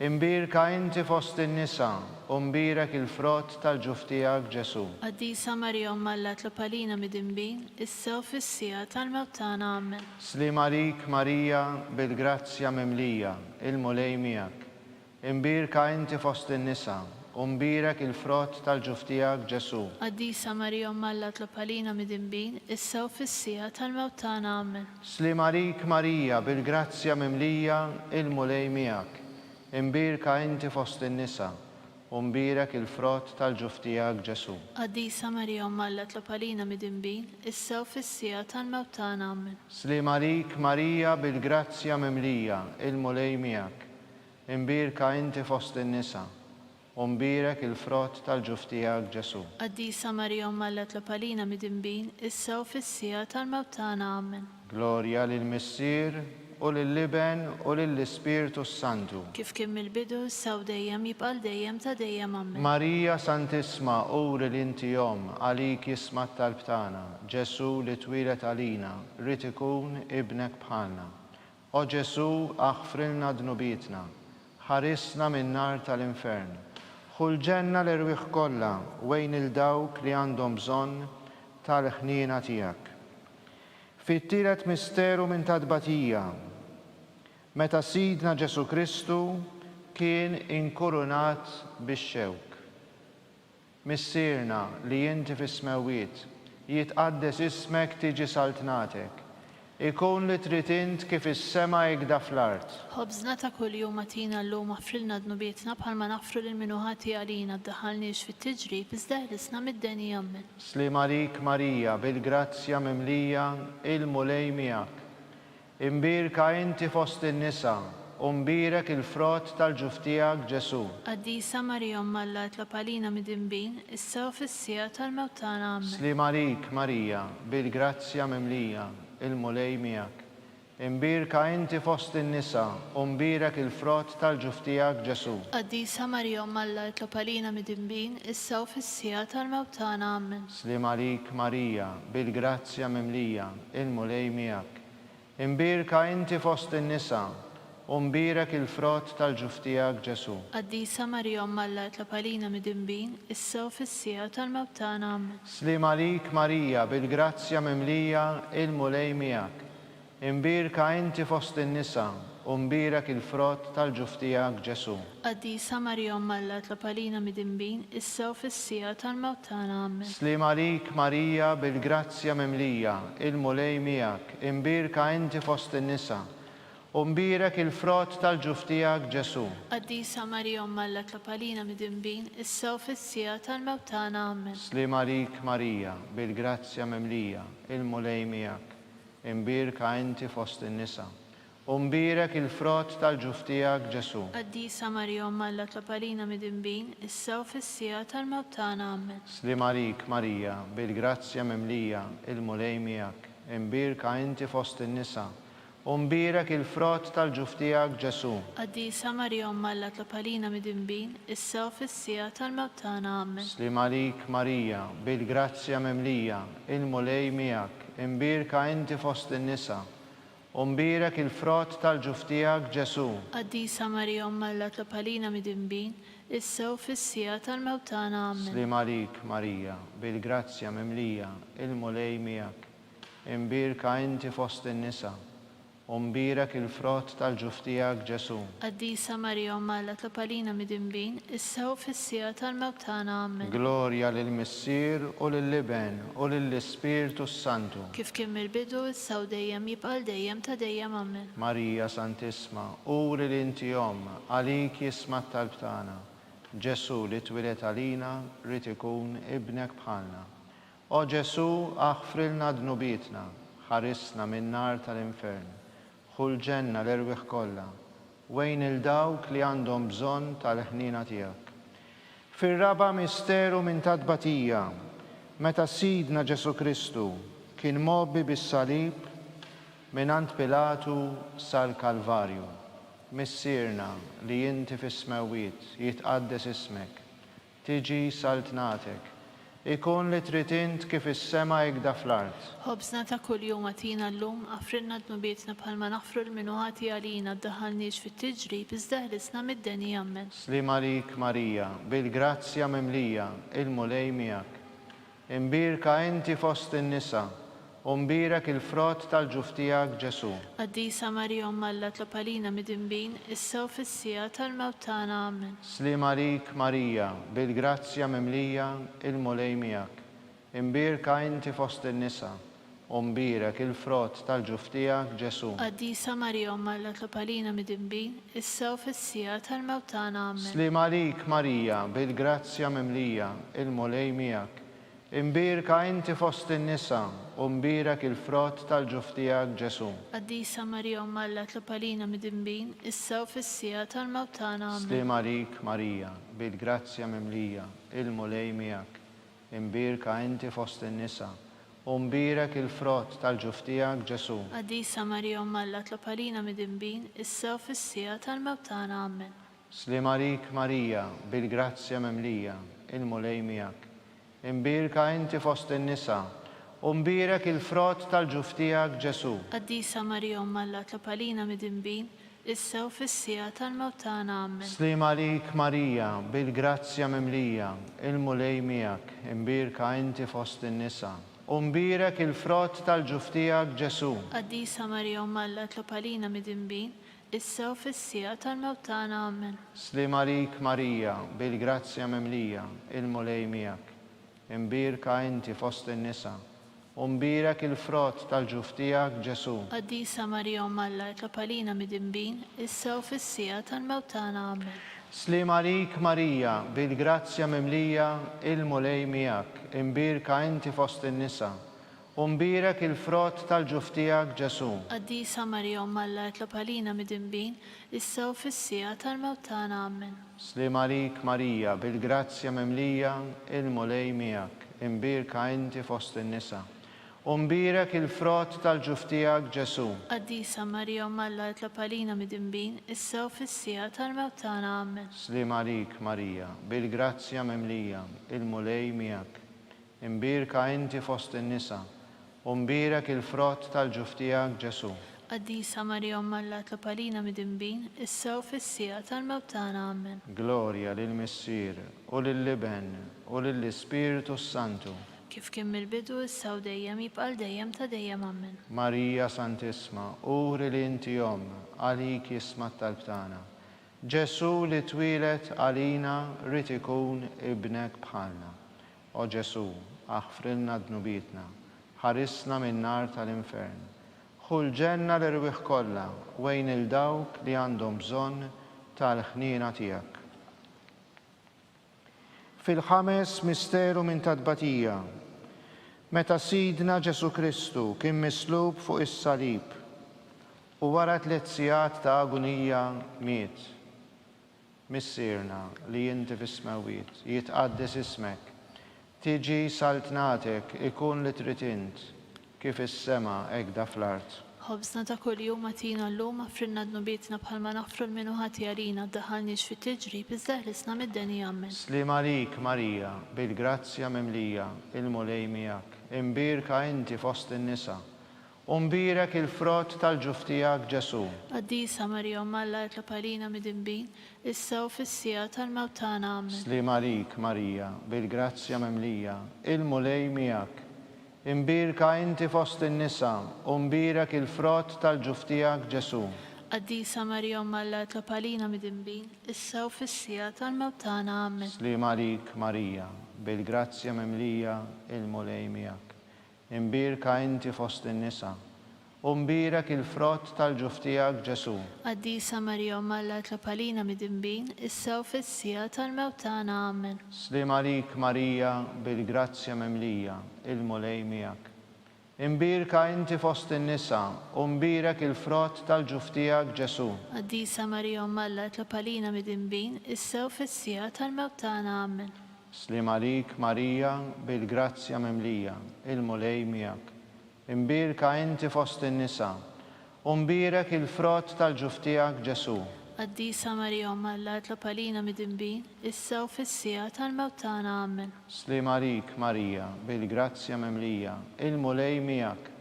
imbirka inti fost in-nisa, umbirek il-frott tal-ġuf tiegħek Ġesu. Qaddisa Marija Malla etlob għalina mid-imbin, issa u fissija tal-mewt tagħna. Amen. Slim għalik Marija, bil-grazzja memlija, il-mulej miegħek, imbirka inti fost in-nisa, umbirek il-frott tal-ġuf tiegħek Ġesu. Qaddisa Marija Malla etlob għalina mid-imbin, issa u fissija tal-mewt tagħna. Amen. Slim għalik Marija, bil-grazzja memlija, il-mulej miegħek, imbirka inti fost in-nisa, u mbirek il-frott tal-ġuf tiegħek Ġesu. Qaddisa Marija Umm Alla tlob għalina mid-imbin, issa u fis-sija tal-mewt tagħna. Amen. Sliem għalik Marija bil-grazzja mimlija, il-mulej miegħek. Imbirka inti fost in-nisa, u mbirek il-frott tal-ġuf tiegħek Ġesu. Qaddisa Marija Umm Alla tlob għalina mid-imbin, issa u fis-sija tal-mewt tagħna. Amen. Glorja lill-Missier u lill-Liben u lill-Ispiritu Santu. Kif kien mill-bidu, issa u dejjem jibqa' dejjem ta' dejjem. Amen. Marija Santisma, uri l-inti jom, għalik jisma t-talb tagħna, Ġesu li twilet għalina, rrid ikun ibnek bħalna. O Ġesu, aħfrilna dnubitna, ħarisna min-nar tal-infern. Ħul ġenna l-irwieħ kollha wejn il-dawk li għandhom bżonn tal-ħniena tiegħek. Fit-tielet misteru minn tadbatija, meta Sidna Ġesu Kristu kien inkurunat bix-xewk. Missierna li inti fis-smawiet, jitqaddes ismek tiġi saltnatek, ikun li trid int kif is-sema jgda fl-art. Ħobżna ta' kuljum atina llum aħfrilna dnubietna bħalma naħfru lil min hu ħati għalina ddaħħalniex fit-tiġrib iżda ħlisna mid-deni. Amen. Sliem għalik Marija bil-grazzja mimlija il-mulej miegħek. Imbirka inti fost in-nisa, u mbirek il-frott tal-ġuf tiegħek Ġesu. Qaddisa Marija Umm Alla tlob għalina mid-imbin, issa u fis-sija tal-mewt tagħna. Amen. Sliem għalik Marija bil-grazzja mimlija il-mulej miegħek. Imbirka inti fost in-nisa, u mbirek il-frott tal-ġuf tiegħek Ġesu. Qaddisa Marija Umm Alla tlob għalina mid-imbin, issa u fis-sija tal-mewt tagħna. Amen. Sliem għalik Marija bil-grazzja mimlija il-mulej miegħek. Imbirka inti fost in-nisa, u mbirek il-frott tal-ġuf tiegħek Ġesu. Qaddisa Marija Umm Alla tlob għalina mid-imbin, issa u fis-sija tal-mewt tagħna. Amen. Sliem għalik Marija bil-grazzja mimlija il-mulej miegħek. Imbirka inti fost in-nisa, u mbirek il-frott tal-ġuf tiegħek Ġesu. Qaddisa Marija Umm Alla tlob għalina mid-imbin, issa u fis-sija tal-mewt tagħna. Amen. Sliem għalik Marija bil-grazzja mimlija il-mulej miegħek. Imbirka inti fost in-nisa, u mbirek il-frott tal-ġuf tiegħek Ġesu. Qaddisa Marija Umm Alla tlob għalina mid-imbin, issa u fis-sija tal-mewt tagħna. Amen. Sliem għalik Marija bil-grazzja mimlija il-mulej miegħek. Imbirka inti fost in-nisa, u mbirek il-frott tal-ġuf tiegħek Ġesu. Qaddisa Marija Umm Alla tlob għalina mid-imbin, issa u fis-sija tal-mewt tagħna. Amen. Sliem għalik Marija bil-grazzja mimlija il-mulej miegħek. Imbirka inti fost in-nisa, u mbirek il-frott tal-ġuf tiegħek Ġesu. Qaddisa Marija Umm Alla tlob għalina mid-imbin, issa u fis-sija tal-mewt tagħna. Amen. Sliem għalik Marija bil-grazzja mimlija il-mulej miegħek. Imbirka inti fost in-nisa, u mbirek il-frott tal-ġuf tiegħek Ġesu. Qaddisa Marija Umm Alla tlob għalina mid-imbin, issa u fis-sija tal-mewt tagħna. Amen. Sliem għalik Marija bil-grazzja mimlija il-mulej miegħek. Imbirka inti fost in-nisa, u mbirek il-frott tal-ġuf tiegħek Ġesu. Qaddisa Marija Umm Alla tlob għalina mid-imbin, issa u fis-sija tal-mewt tagħna. Amen. Glorja lill-Missier u lill-Liben u lill-Ispiritu Santu. Kif kien mill-bidu, issa u dejjem jibqa' dejjem ta' dejjem. Amen. Marija Santisma, uri l-inti jom, għalik jisma t-talb tagħna. Ġesu li twilet għalina, rrid ikun ibnek bħalna. O Ġesu, aħfrilna dnubietna, ħarisna min-nar tal-infern. Ħul ġenna l-irwieħ kollha wejn il-dawk li għandhom bżonn tal-ħniena tiegħek. Fir-raba' misteru minn tadbatija, meta Sidna Ġesu Kristu kien mobbi bis-salib minant Pilatu sal-Kalvarju. Missierna li inti fis-smawiet jitqaddes ismek, tiġi saltnatek, ikun li trid int kif is-sema jgda fl-art. Ħobżna ta' kuljum atina llum aħfrilna dnubietna bħalma naħfru lil min hu ħati għalina ddaħħalniex fit-tiġrib iżda ħlisna mid-deni. Amen. Sliem għalik Marija bil-grazzja mimlija il-mulej miegħek. Imbirka inti fost in-nisa, u mbirek il-frott tal-ġuf tiegħek Ġesu. Qaddisa Marija Umm Alla tlob għalina mid-imbin, issa u fis-sija tal-mewt tagħna. Amen. Sliem għalik Marija bil-grazzja mimlija il-mulej miegħek. Imbirka inti fost in-nisa, Umbirek il-frott tal-ġuf tiegħek Ġesu. Qaddisa Marija Omma Alla tlopalina mid-dinbin, issa u fis-sija tal-mewt tagħna. Amen. Slim għalik Marija, bil-grazzja mimlija, il-mulej miegħek. Imbirka inti fost in-nisa, u mbirek il-frott tal-ġuf tiegħek Ġesu. Qaddisa Marija Omma Alla tlopalina mid-dinbin, issa u fis-sija tal-mewt tagħna. Amen. Slim għalik Marija, bil-grazzja mimlija, il-mulej miegħek. Imbirka inti fost in-nisa, u mbirek il-frott tal-ġuf tiegħek Ġesu. Qaddisa Marija Omma Alla tlopalina mid-dinbin, issa u fis-sija tal-mewt tagħna. Amen. Slim għalik Marija, bil-grazzja mimlija, il-mulej miegħek. Imbirka inti fost in-nisa, u mbirek il-frott tal-ġuf tiegħek Ġesu. Qaddisa Marija Omma Alla tlopalina mid-dinbin, issa u fis-sija tal-mewt tagħna. Amen. Slim għalik Marija, bil-grazzja mimlija, il-mulej miegħek. Imbirka inti fost in-nisa, u mbirek il-frott tal-ġuf tiegħek Ġesu. Qaddisa Marija Omma Alla tlopalina mid-dinbin, issa u fis-sija tal-mewt tagħna. Amen. Slim għalik Marija, bil-grazzja mimlija, il-mulej miegħek. Imbirka inti fost in-nisa, u mbirek il-frott tal-ġuf tiegħek Ġesu. Qaddisa Marija Omma Alla tlopalina mid-dinbin, issa u fis-sija tal-mewt tagħna. Amen. Slim għalik Marija, bil-grazzja mimlija, il-mulej miegħek. Imbirka inti fost in-nisa, u mbirek il-frott tal-ġuf tiegħek Ġesu. Qaddisa Marija Omma Alla tlopalina mid-dinbin, issa u fis-sija tal-mewt tagħna. Amen. Slim għalik Marija, bil-grazzja mimlija, il-mulej miegħek. Imbirka inti fost in-nisa, u mbirek il-frott tal-ġuf tiegħek Ġesu. Qaddisa Marija Omma Alla tlopalina mid-dinbin, issa u fis-sija tal-mewt tagħna. Amen. Slim għalik Marija, bil-grazzja mimlija, il-mulej miegħek. Imbirka inti fost in-nisa, u mbirek il-frott tal-ġuf tiegħek Ġesu. Qaddisa Marija Omma Alla tlopalina mid-dinbin, issa u fis-sija tal-mewt tagħna. Amen. Glorja lill-Missier u lill-Iben u lill-Ispiritu Santu. Kif kien mill-bidu issa u dejjem jibqal dejjem ta' dejjem. Amen. Marija Santisma, uri li inti jom, għalik jisma t-talb tagħna. Ġesu li twilet għalina rid ikun ibnek bħalna. O Ġesu, aħfrilna dnubietna, ħarisna min-nar tal-infern. Ħul ġenna l-irwieħ kollha wejn il-dawk li għandhom bżonn tal-ħniena tiegħek. Fil-ħames misteru minn tadbatija, meta Sidna Ġesu Kristu kien mislub fuq is-salib u wara 3 sigħat ta' agonija miet. Missierna li inti fis-smawiet jitqaddes ismek, tiġi saltnatek ikun li trid int, kif is-sema hekk da fl-art. Ħobżna ta' kuljum atina llum affrinna dnubietna bħalma naħfru l-minuħati għalina ddaħħalniex fit-tiġrib iżda ħlisna mid-deni. Amen. Slim għalik Marija, bil-grazzja mimlija, il-mulej miegħek. Imbirka inti fost in-nisa, u mbirek il-frott tal-ġuf tiegħek Ġesu. Qaddisa Marija Omma Alla tlopalina mid-dinbin, issa u fis-sija tal-mewt tagħna. Amen. Slim għalik Marija, bil-grazzja mimlija, il-mulej miegħek. Imbirka inti fost in-nisa, u mbirek il-frott tal-ġuf tiegħek Ġesu. Qaddisa Marija Omma Alla tlopalina mid-dinbin, issa u fis-sija tal-mewt tagħna. Amen. Slim għalik Marija, bil-grazzja mimlija, il-mulej miegħek. Imbirka inti fost in-nisa, u mbirek il-frott tal-ġuf tiegħek Ġesu. Qaddisa Marija Omma Alla tlopalina mid-dinbin, issa u fis-sija tal-mewt tagħna. Amen. Slim għalik Marija, bil-grazzja mimlija, il-mulej miegħek. Imbirka inti fost in-nisa, u mbirek il-frott tal-ġuf tiegħek Ġesu. Qaddisa Marija Omma Alla tlopalina mid-dinbin, issa u fis-sija tal-mewt tagħna. Amen. Slim għalik Marija, bil-grazzja mimlija, il-mulej miegħek. Imbirka inti fost in-nisa, u mbirek il-frott tal-ġuf tiegħek Ġesu. Qaddisa Marija Omma Alla tlopalina mid-dinbin, issa u fis-sija tal-mewt tagħna. Amen. Slim għalik Marija, bil-grazzja mimlija, il-mulej miegħek.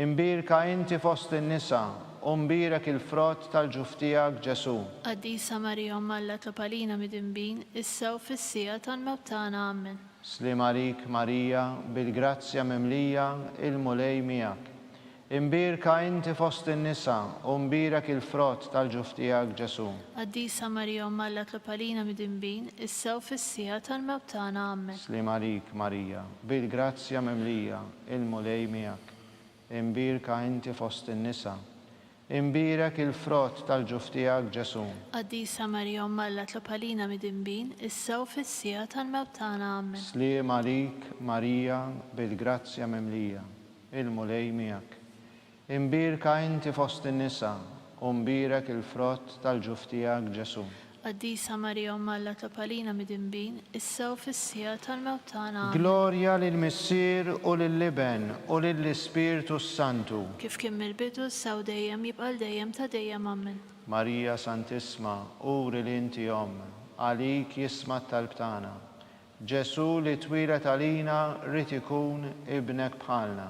Imbirka inti fost in-nisa, u mbirek il-frott tal-ġuf tiegħek Ġesu. Qaddisa Marija Omma Alla tlopalina mid-dinbin, issa u fis-sija tal-mewt tagħna. Amen. Slim għalik Marija, bil-grazzja mimlija, il-mulej miegħek. Imbirka inti fost in-nisa, u mbirek il-frott tal-ġuf tiegħek Ġesu. Qaddisa Marija Omma Alla tlopalina mid-dinbin, issa u fis-sija tal-mewt tagħna. Amen. Slim għalik Marija, bil-grazzja mimlija, il-mulej miegħek. imbirka inti fost in-nisa, imbirek il-frott tal-ġuf tiegħek Ġesu. Qaddisa Marija Omma Alla tlob għalina mid-imbin, issa u fis-sija tal-mewt tagħna. Amen. Sliem għalik, Marija, bil-grazzja mimlija, il-mulej miegħek. Imbirka inti fost in-nisa, u mbirek il-frott tal-ġuf tiegħek Ġesu. Qaddisa Marija Omma Alla tlob għalina mid-imbin, issa u fis-sija tal-mewt tagħna. Amen. Glorja lill-Missier u lill-Liben u lill-Ispiritu Santu. Kif kien mill-bidu issa u dejjem jibqa' dejjem ta' dejjem. Amen. Marija Santisma, uri li inti Om, għalik jisma' talb tagħna. Ġesu li twilet għalina rid ikun ibnek bħalna.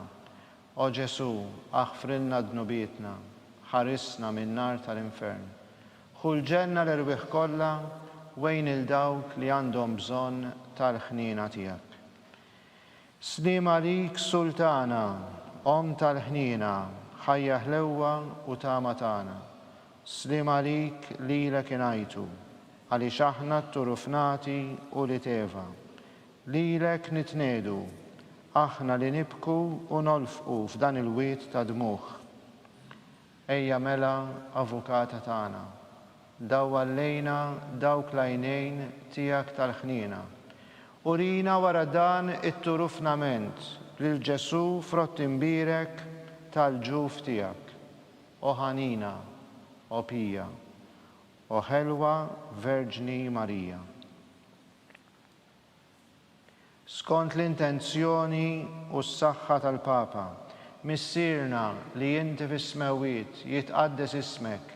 O Ġesu, aħfrilna dnubietna, ħarisna min-nar tal-infern. Kull ġenna l-irbiħ kollha wejn il-dawk li għandhom bżonn tal-ħnina tiegħek. Slim għalik Sultana, Om tal-ħnina, ħajja ħlewwa u tama tagħna. Slim għalik lilek ingħajtu, għaliex aħna t-turufnati u li teva. Lilek nitnedu, aħna li nibku u nolfqu f'dan il-wiet ta' dmuħ. Ejja mela avukata tagħna, daw għallejna dawk l-għajnejn tiegħek tal-ħnina. Urina wara dan it-turufnament lil Ġesu frott imbirek tal-ġuf tiegħek. O ħanina, o pija, o ħelwa Verġni Marija. Skont l-intenzjoni u s-saħħa tal-Papa, missirna li inti fis-smewiet jitqaddes ismek,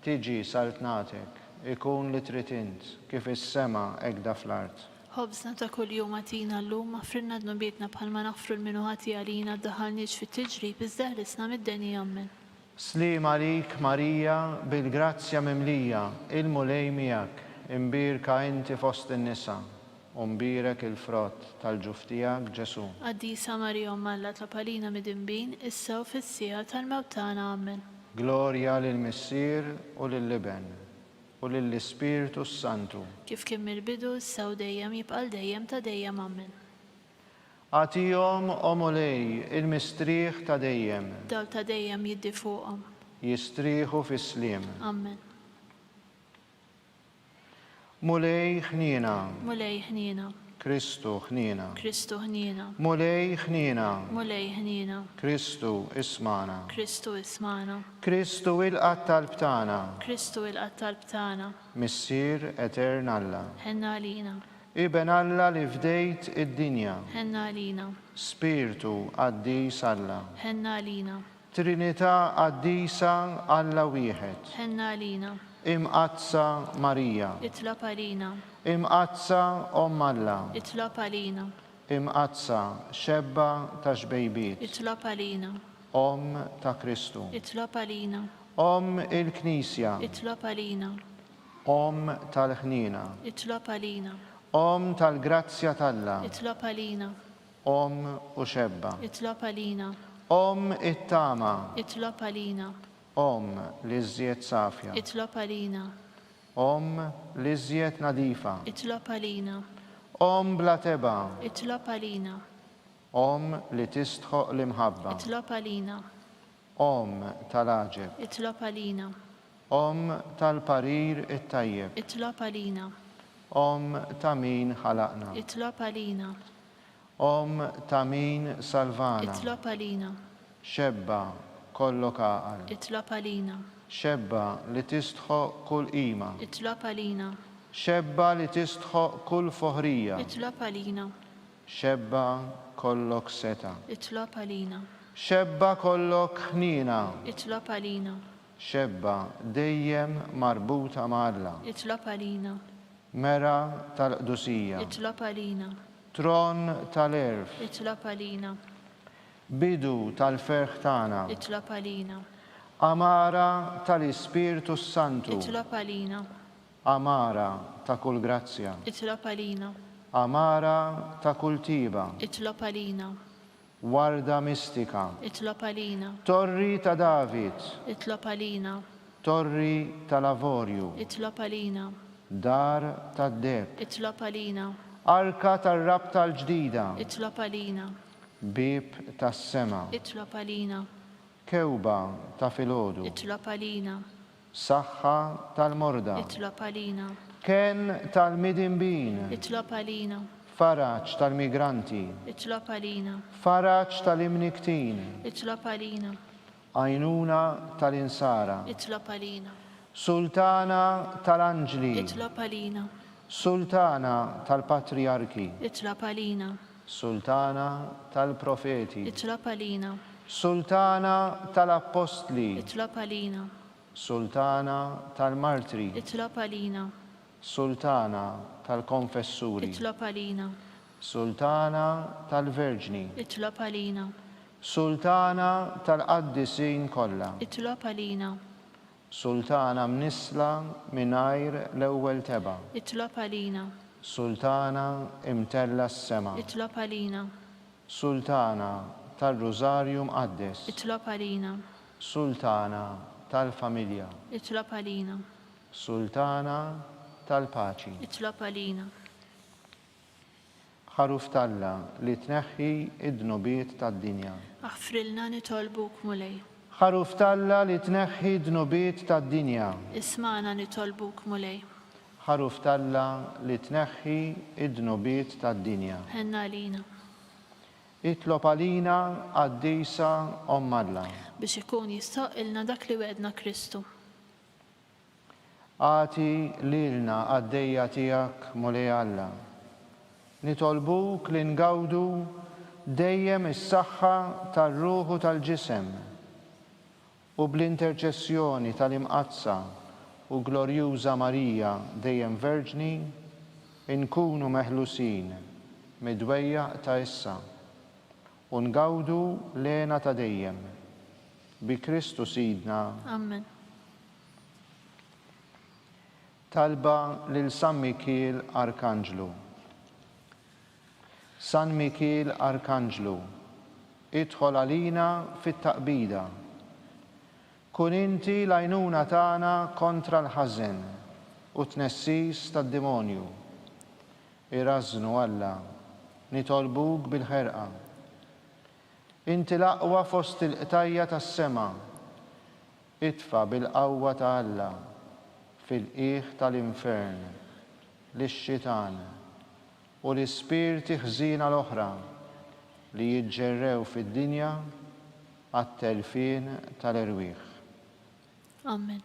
tiġi saltnatek, ikun li tritint, kif is-sema ekda fl-art. Ħobżna ta' kuljum għatina llum, aħfrilna dnubietna bħalma naħfru l-minuħati għalina ddaħħalniex fit-tiġrib iżda ħlisna mid-deni. Amen. Slim għalik Marija, bil-grazzja mimlija, il-mulej miegħek, imbirka inti fost in-nisa, u mbirek il-frott tal-ġuf tiegħek Ġesu. Qaddisa Marija Omma Alla tlob għalina mid-imbin, issa u fis-sija tal-mewt tagħna. Amen. Glorja lill-Missier u lill-Liben u lill-Ispiritu Santu. Kif kien mill-bidu issa u dejjem jibqa' dejjem ta' dejjem. Amen. Għatihom o mulej il-mistrieħ ta' dejjem. Daw ta' dejjem jiddi fuqhom. Jistrieħu fis-sliem. Amen. Mulej ħnina. Mulej ħnina. Kristu ħnina. Kristu ħnina. Mulej ħnina. Mulej ħnina. Kristu ismana. Kristu ismana. Kristu il-qatt talb tagħna. Kristu il-qatt talb tagħna. Missier etern Alla. Ħenna għalina. Iben Alla li fdejt id-dinja. Ħenna għalina. Spiritu qaddis Alla. Ħenna għalina. Trinità qaddisa Alla wieħed. Ħenna għalina. Imqazza Marija. Itlob għalina. Imqazza Om Alla. Itlob għalina. Imqazza xebba ta' xbejbiet. Itlob għalina. Om ta' Kristu. Itlob għalina. Om il-Knisja. Itlob għalina. Om tal-ħnina. Itlob għalina. Om tal-grazzja talla. Itlob għalina. Om u xebba. Itlob għalina. Om it-tama. Itlob għalina. Om l-iżjed safja. Itlob għalina. Om l-iżjed nadifa. Itlob għalina. Om bla teba. Itlob għalina. Om li tistħoq l-imħabba. Itlob għalina. Om tal-aġeb. Itlob għalina. Om tal-parir it-tajjeb. Itlob għalina. Om ta' min ħalaqna. Itlob għalina. Om ta' min salvana. Itlob għalina. Xebba kollok għaqal. Itlob għalina. Xebba li tistħoq kull qima. Itlob għalina. Xebba li tistħoq kull foħrija. Itlob għalina. Xebba kollok seta. Itlob għalina. Xebba kollok ħnina. Itlob għalina. Xebba dejjem marbuta ma' Alla. Itlob għalina. Mera tal-qdusija. Itlob għalina. Tron tal-erf. Itlob għalina. Bidu tal-ferħ tagħna. Itlob għalina. Amara tal-Ispiritu Santu. Itlob għalina. Amara ta' kull grazzja. Itlob għalina. Amara ta' kull tiba. Itlob għalina. Warda mistika. Itlob għalina. Torri ta' David. Itlob għalina. Torri tal-Avorju. Itlob għalina. Dar tad-deb. Itlob għalina. Arka tar-rab tal-ġdida. Itlob għalina. bib tas-sema, Itlob għalina. kewba ta' filgħodu, Itlob għalina. saħħa tal-morda, Itlob għalina. ken tal-midinbin, Itlob għalina. faraġġ tal-migranti, Itlob għalina. faraġġ tal-imniktin, Itlob għalina. għajnuna tal-insara, Itlob għalina. sultana tal-anġli, Itlob għalina. sultana tal-patriarki, Itlob għalina. sultana tal-profeti, Itlob għalina. sultana tal-apostli, Itlob għalina. sultana tal-martri, Itlob għalina. sultana tal-konfessuri, Itlob għalina. sultana tal-verġni, Itlob għalina. sultana tal-qaddisin kollha, Itlob għalina. sultana mnisla mingħajr l-ewwel teba, Itlob għalina. sultana imtella s-sema, Itlob għalina. sultana tal-Rużarju mqaddes, Itlob għalina. sultana tal-familja, Itlob għalina. sultana tal-paċi. Itlob għalina. ħaruf talla li tneħħi id-dnubiet tad-dinja. Aħfrilna nitolbuk mulej. ħaruf talla li tneħħi d-dnubiet tad-dinja. Ismana nitolbuk mulej. ħaruf talla li tneħħi id-dnubiet tad-dinja. Ħenna għalina. Itlob għalina għaddisa Alla. Biex ikun jistaqilna dak li wedna Kristu. Għati lilna għaddejja tijak mulej Alla. Nitolbuk li ngawdu dejjem is-saħħa tar-ruħu tal-ġisem u bl-interċessjoni tal-imqazza u glorjuża Marija dejjem verġni inkunu meħlusin midwejjaq ta' issa u ngawdu lena ta' dejjem bi Kristu Sidna. Amen. Talba lil San Mikiel Arkanġlu. San Mikiel Arkanġlu, idħol għalina fit-taqbida. Kun inti l-għajnuna tagħna kontra l-ħażen u tnessis tad-demonju. Irażnu Alla, nitolbuk bil-ħerqa. Inti l-aqwa fost il-qtajja tas-sema, itfa bil-qawwa ta' Alla fil-qiegħ tal-infern lix-xitan u l-ispirti ħżina l-oħra li jiġġerrew fid-dinja għat-telfin tal-irwieħ. Amen.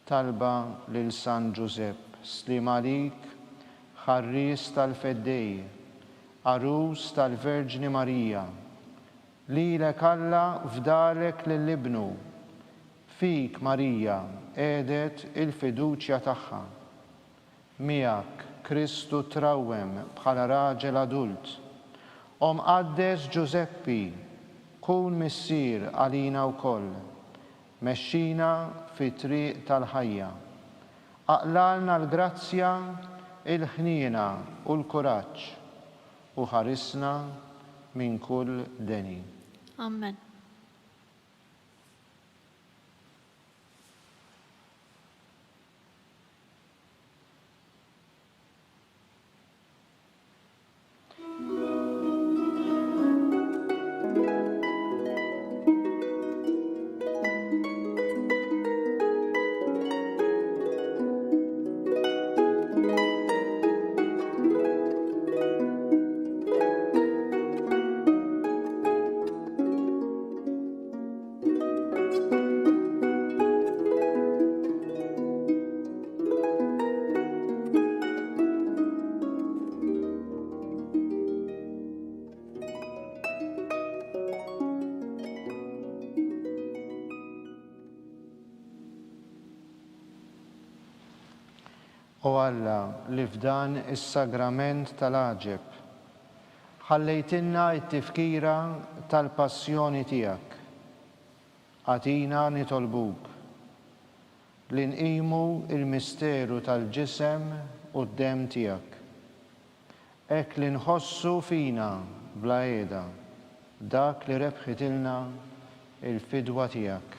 Talba lil San Giusepp, slim għalik, ħarris tal-feddej, arus tal-Verġni Marija, lilek Alla fdalek lill-ibnu, fik Marija għedet il-fiduċja tagħha. Miegħek Kristu trawwem bħala raġel adult. Qaddes Giuseppi, kun missier għalina wkoll, mexxina fit-triq tal-ħajja. Aqlalna l-grazzja, il-ħniena u l-kuraġġ u ħarisna minn kull deni. Amen. O Alla, li f'dan is-sagrament tal-għaġeb, ħallejtinna t-tifkira tal-passjoni tiegħek. Għatina nitolbuk li nqimu il-misteru tal-ġisem u d-dem tiegħek. Hekk li nħossu fina bla qiegħda dak li rebħitilna il-fidwa tiegħek.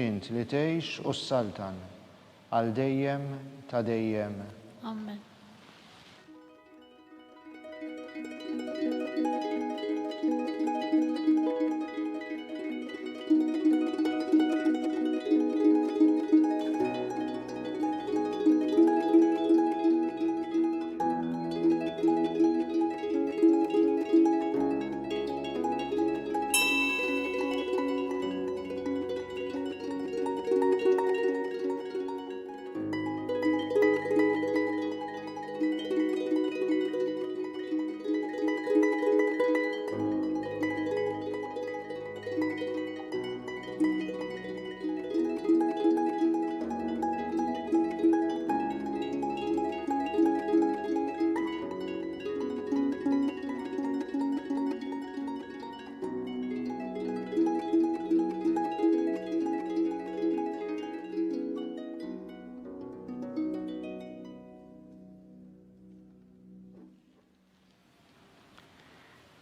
Int li tgħix u s-saltan għal dejjem ta' dejjem. Amen.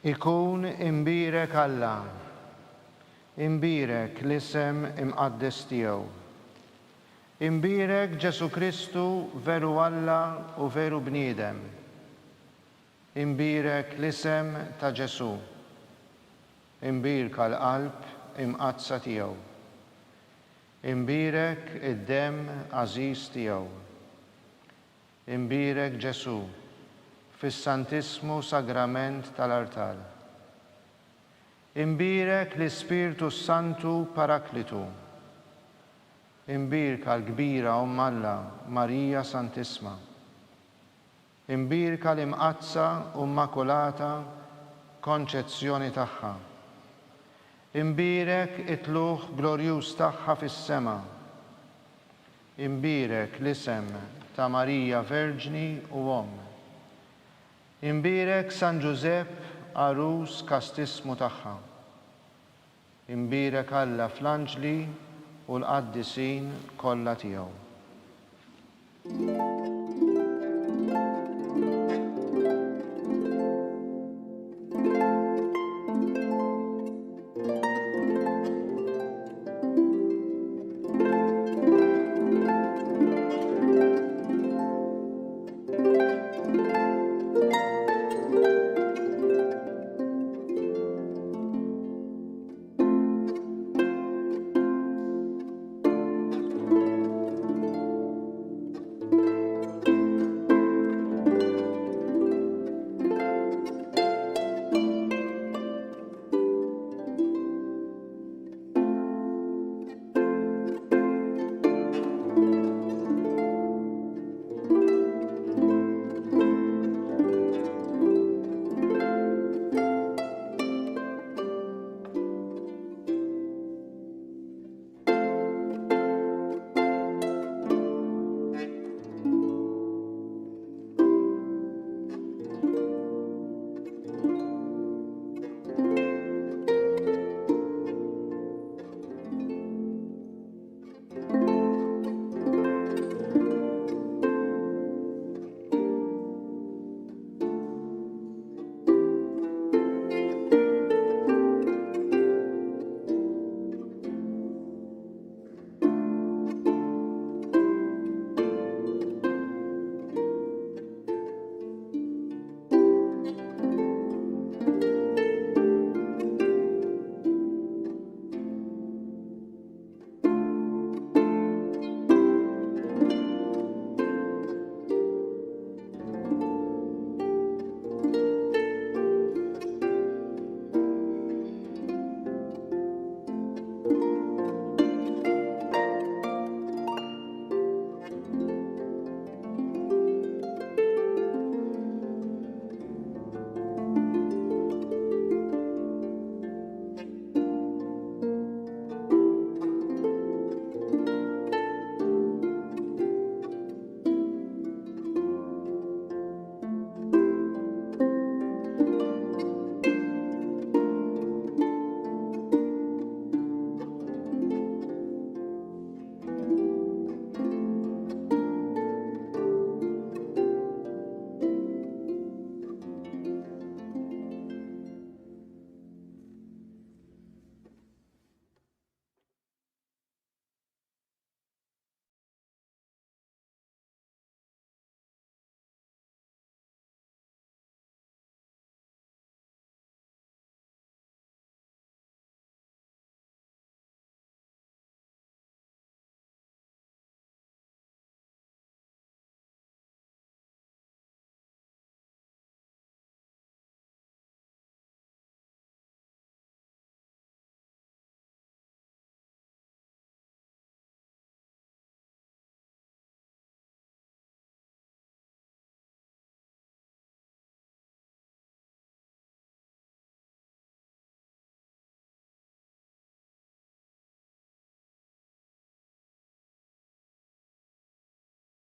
Ikun imbirek Alla, imbirek l-isem imqaddes tiegħu. Imbirek Ġesu Kristu veru Alla u veru bniedem. Imbirek l-isem ta' Ġesu. Imbirek għal-qalb imqazza tiegħu. Imbirek id-dem għażiż tiegħu. Imbirek Ġesu fis-Santismu Sagrament tal-Artal. Imbirek l-Ispirtu Santu Paraklitu. Imbirka l-kbira Alla Marija Santisma. Imbirka l-imqazza Immakulata Konċezzjoni tagħha. Imbirek it-tluħ glorjuż tagħha fis-sema. Imbirek l-isem ta' Marija Verġni u Omm. Imbirek San Giuseppe Arus kastismu tagħha. Imbirek Alla fl-anġli u l-qaddisin kollha tiegħu.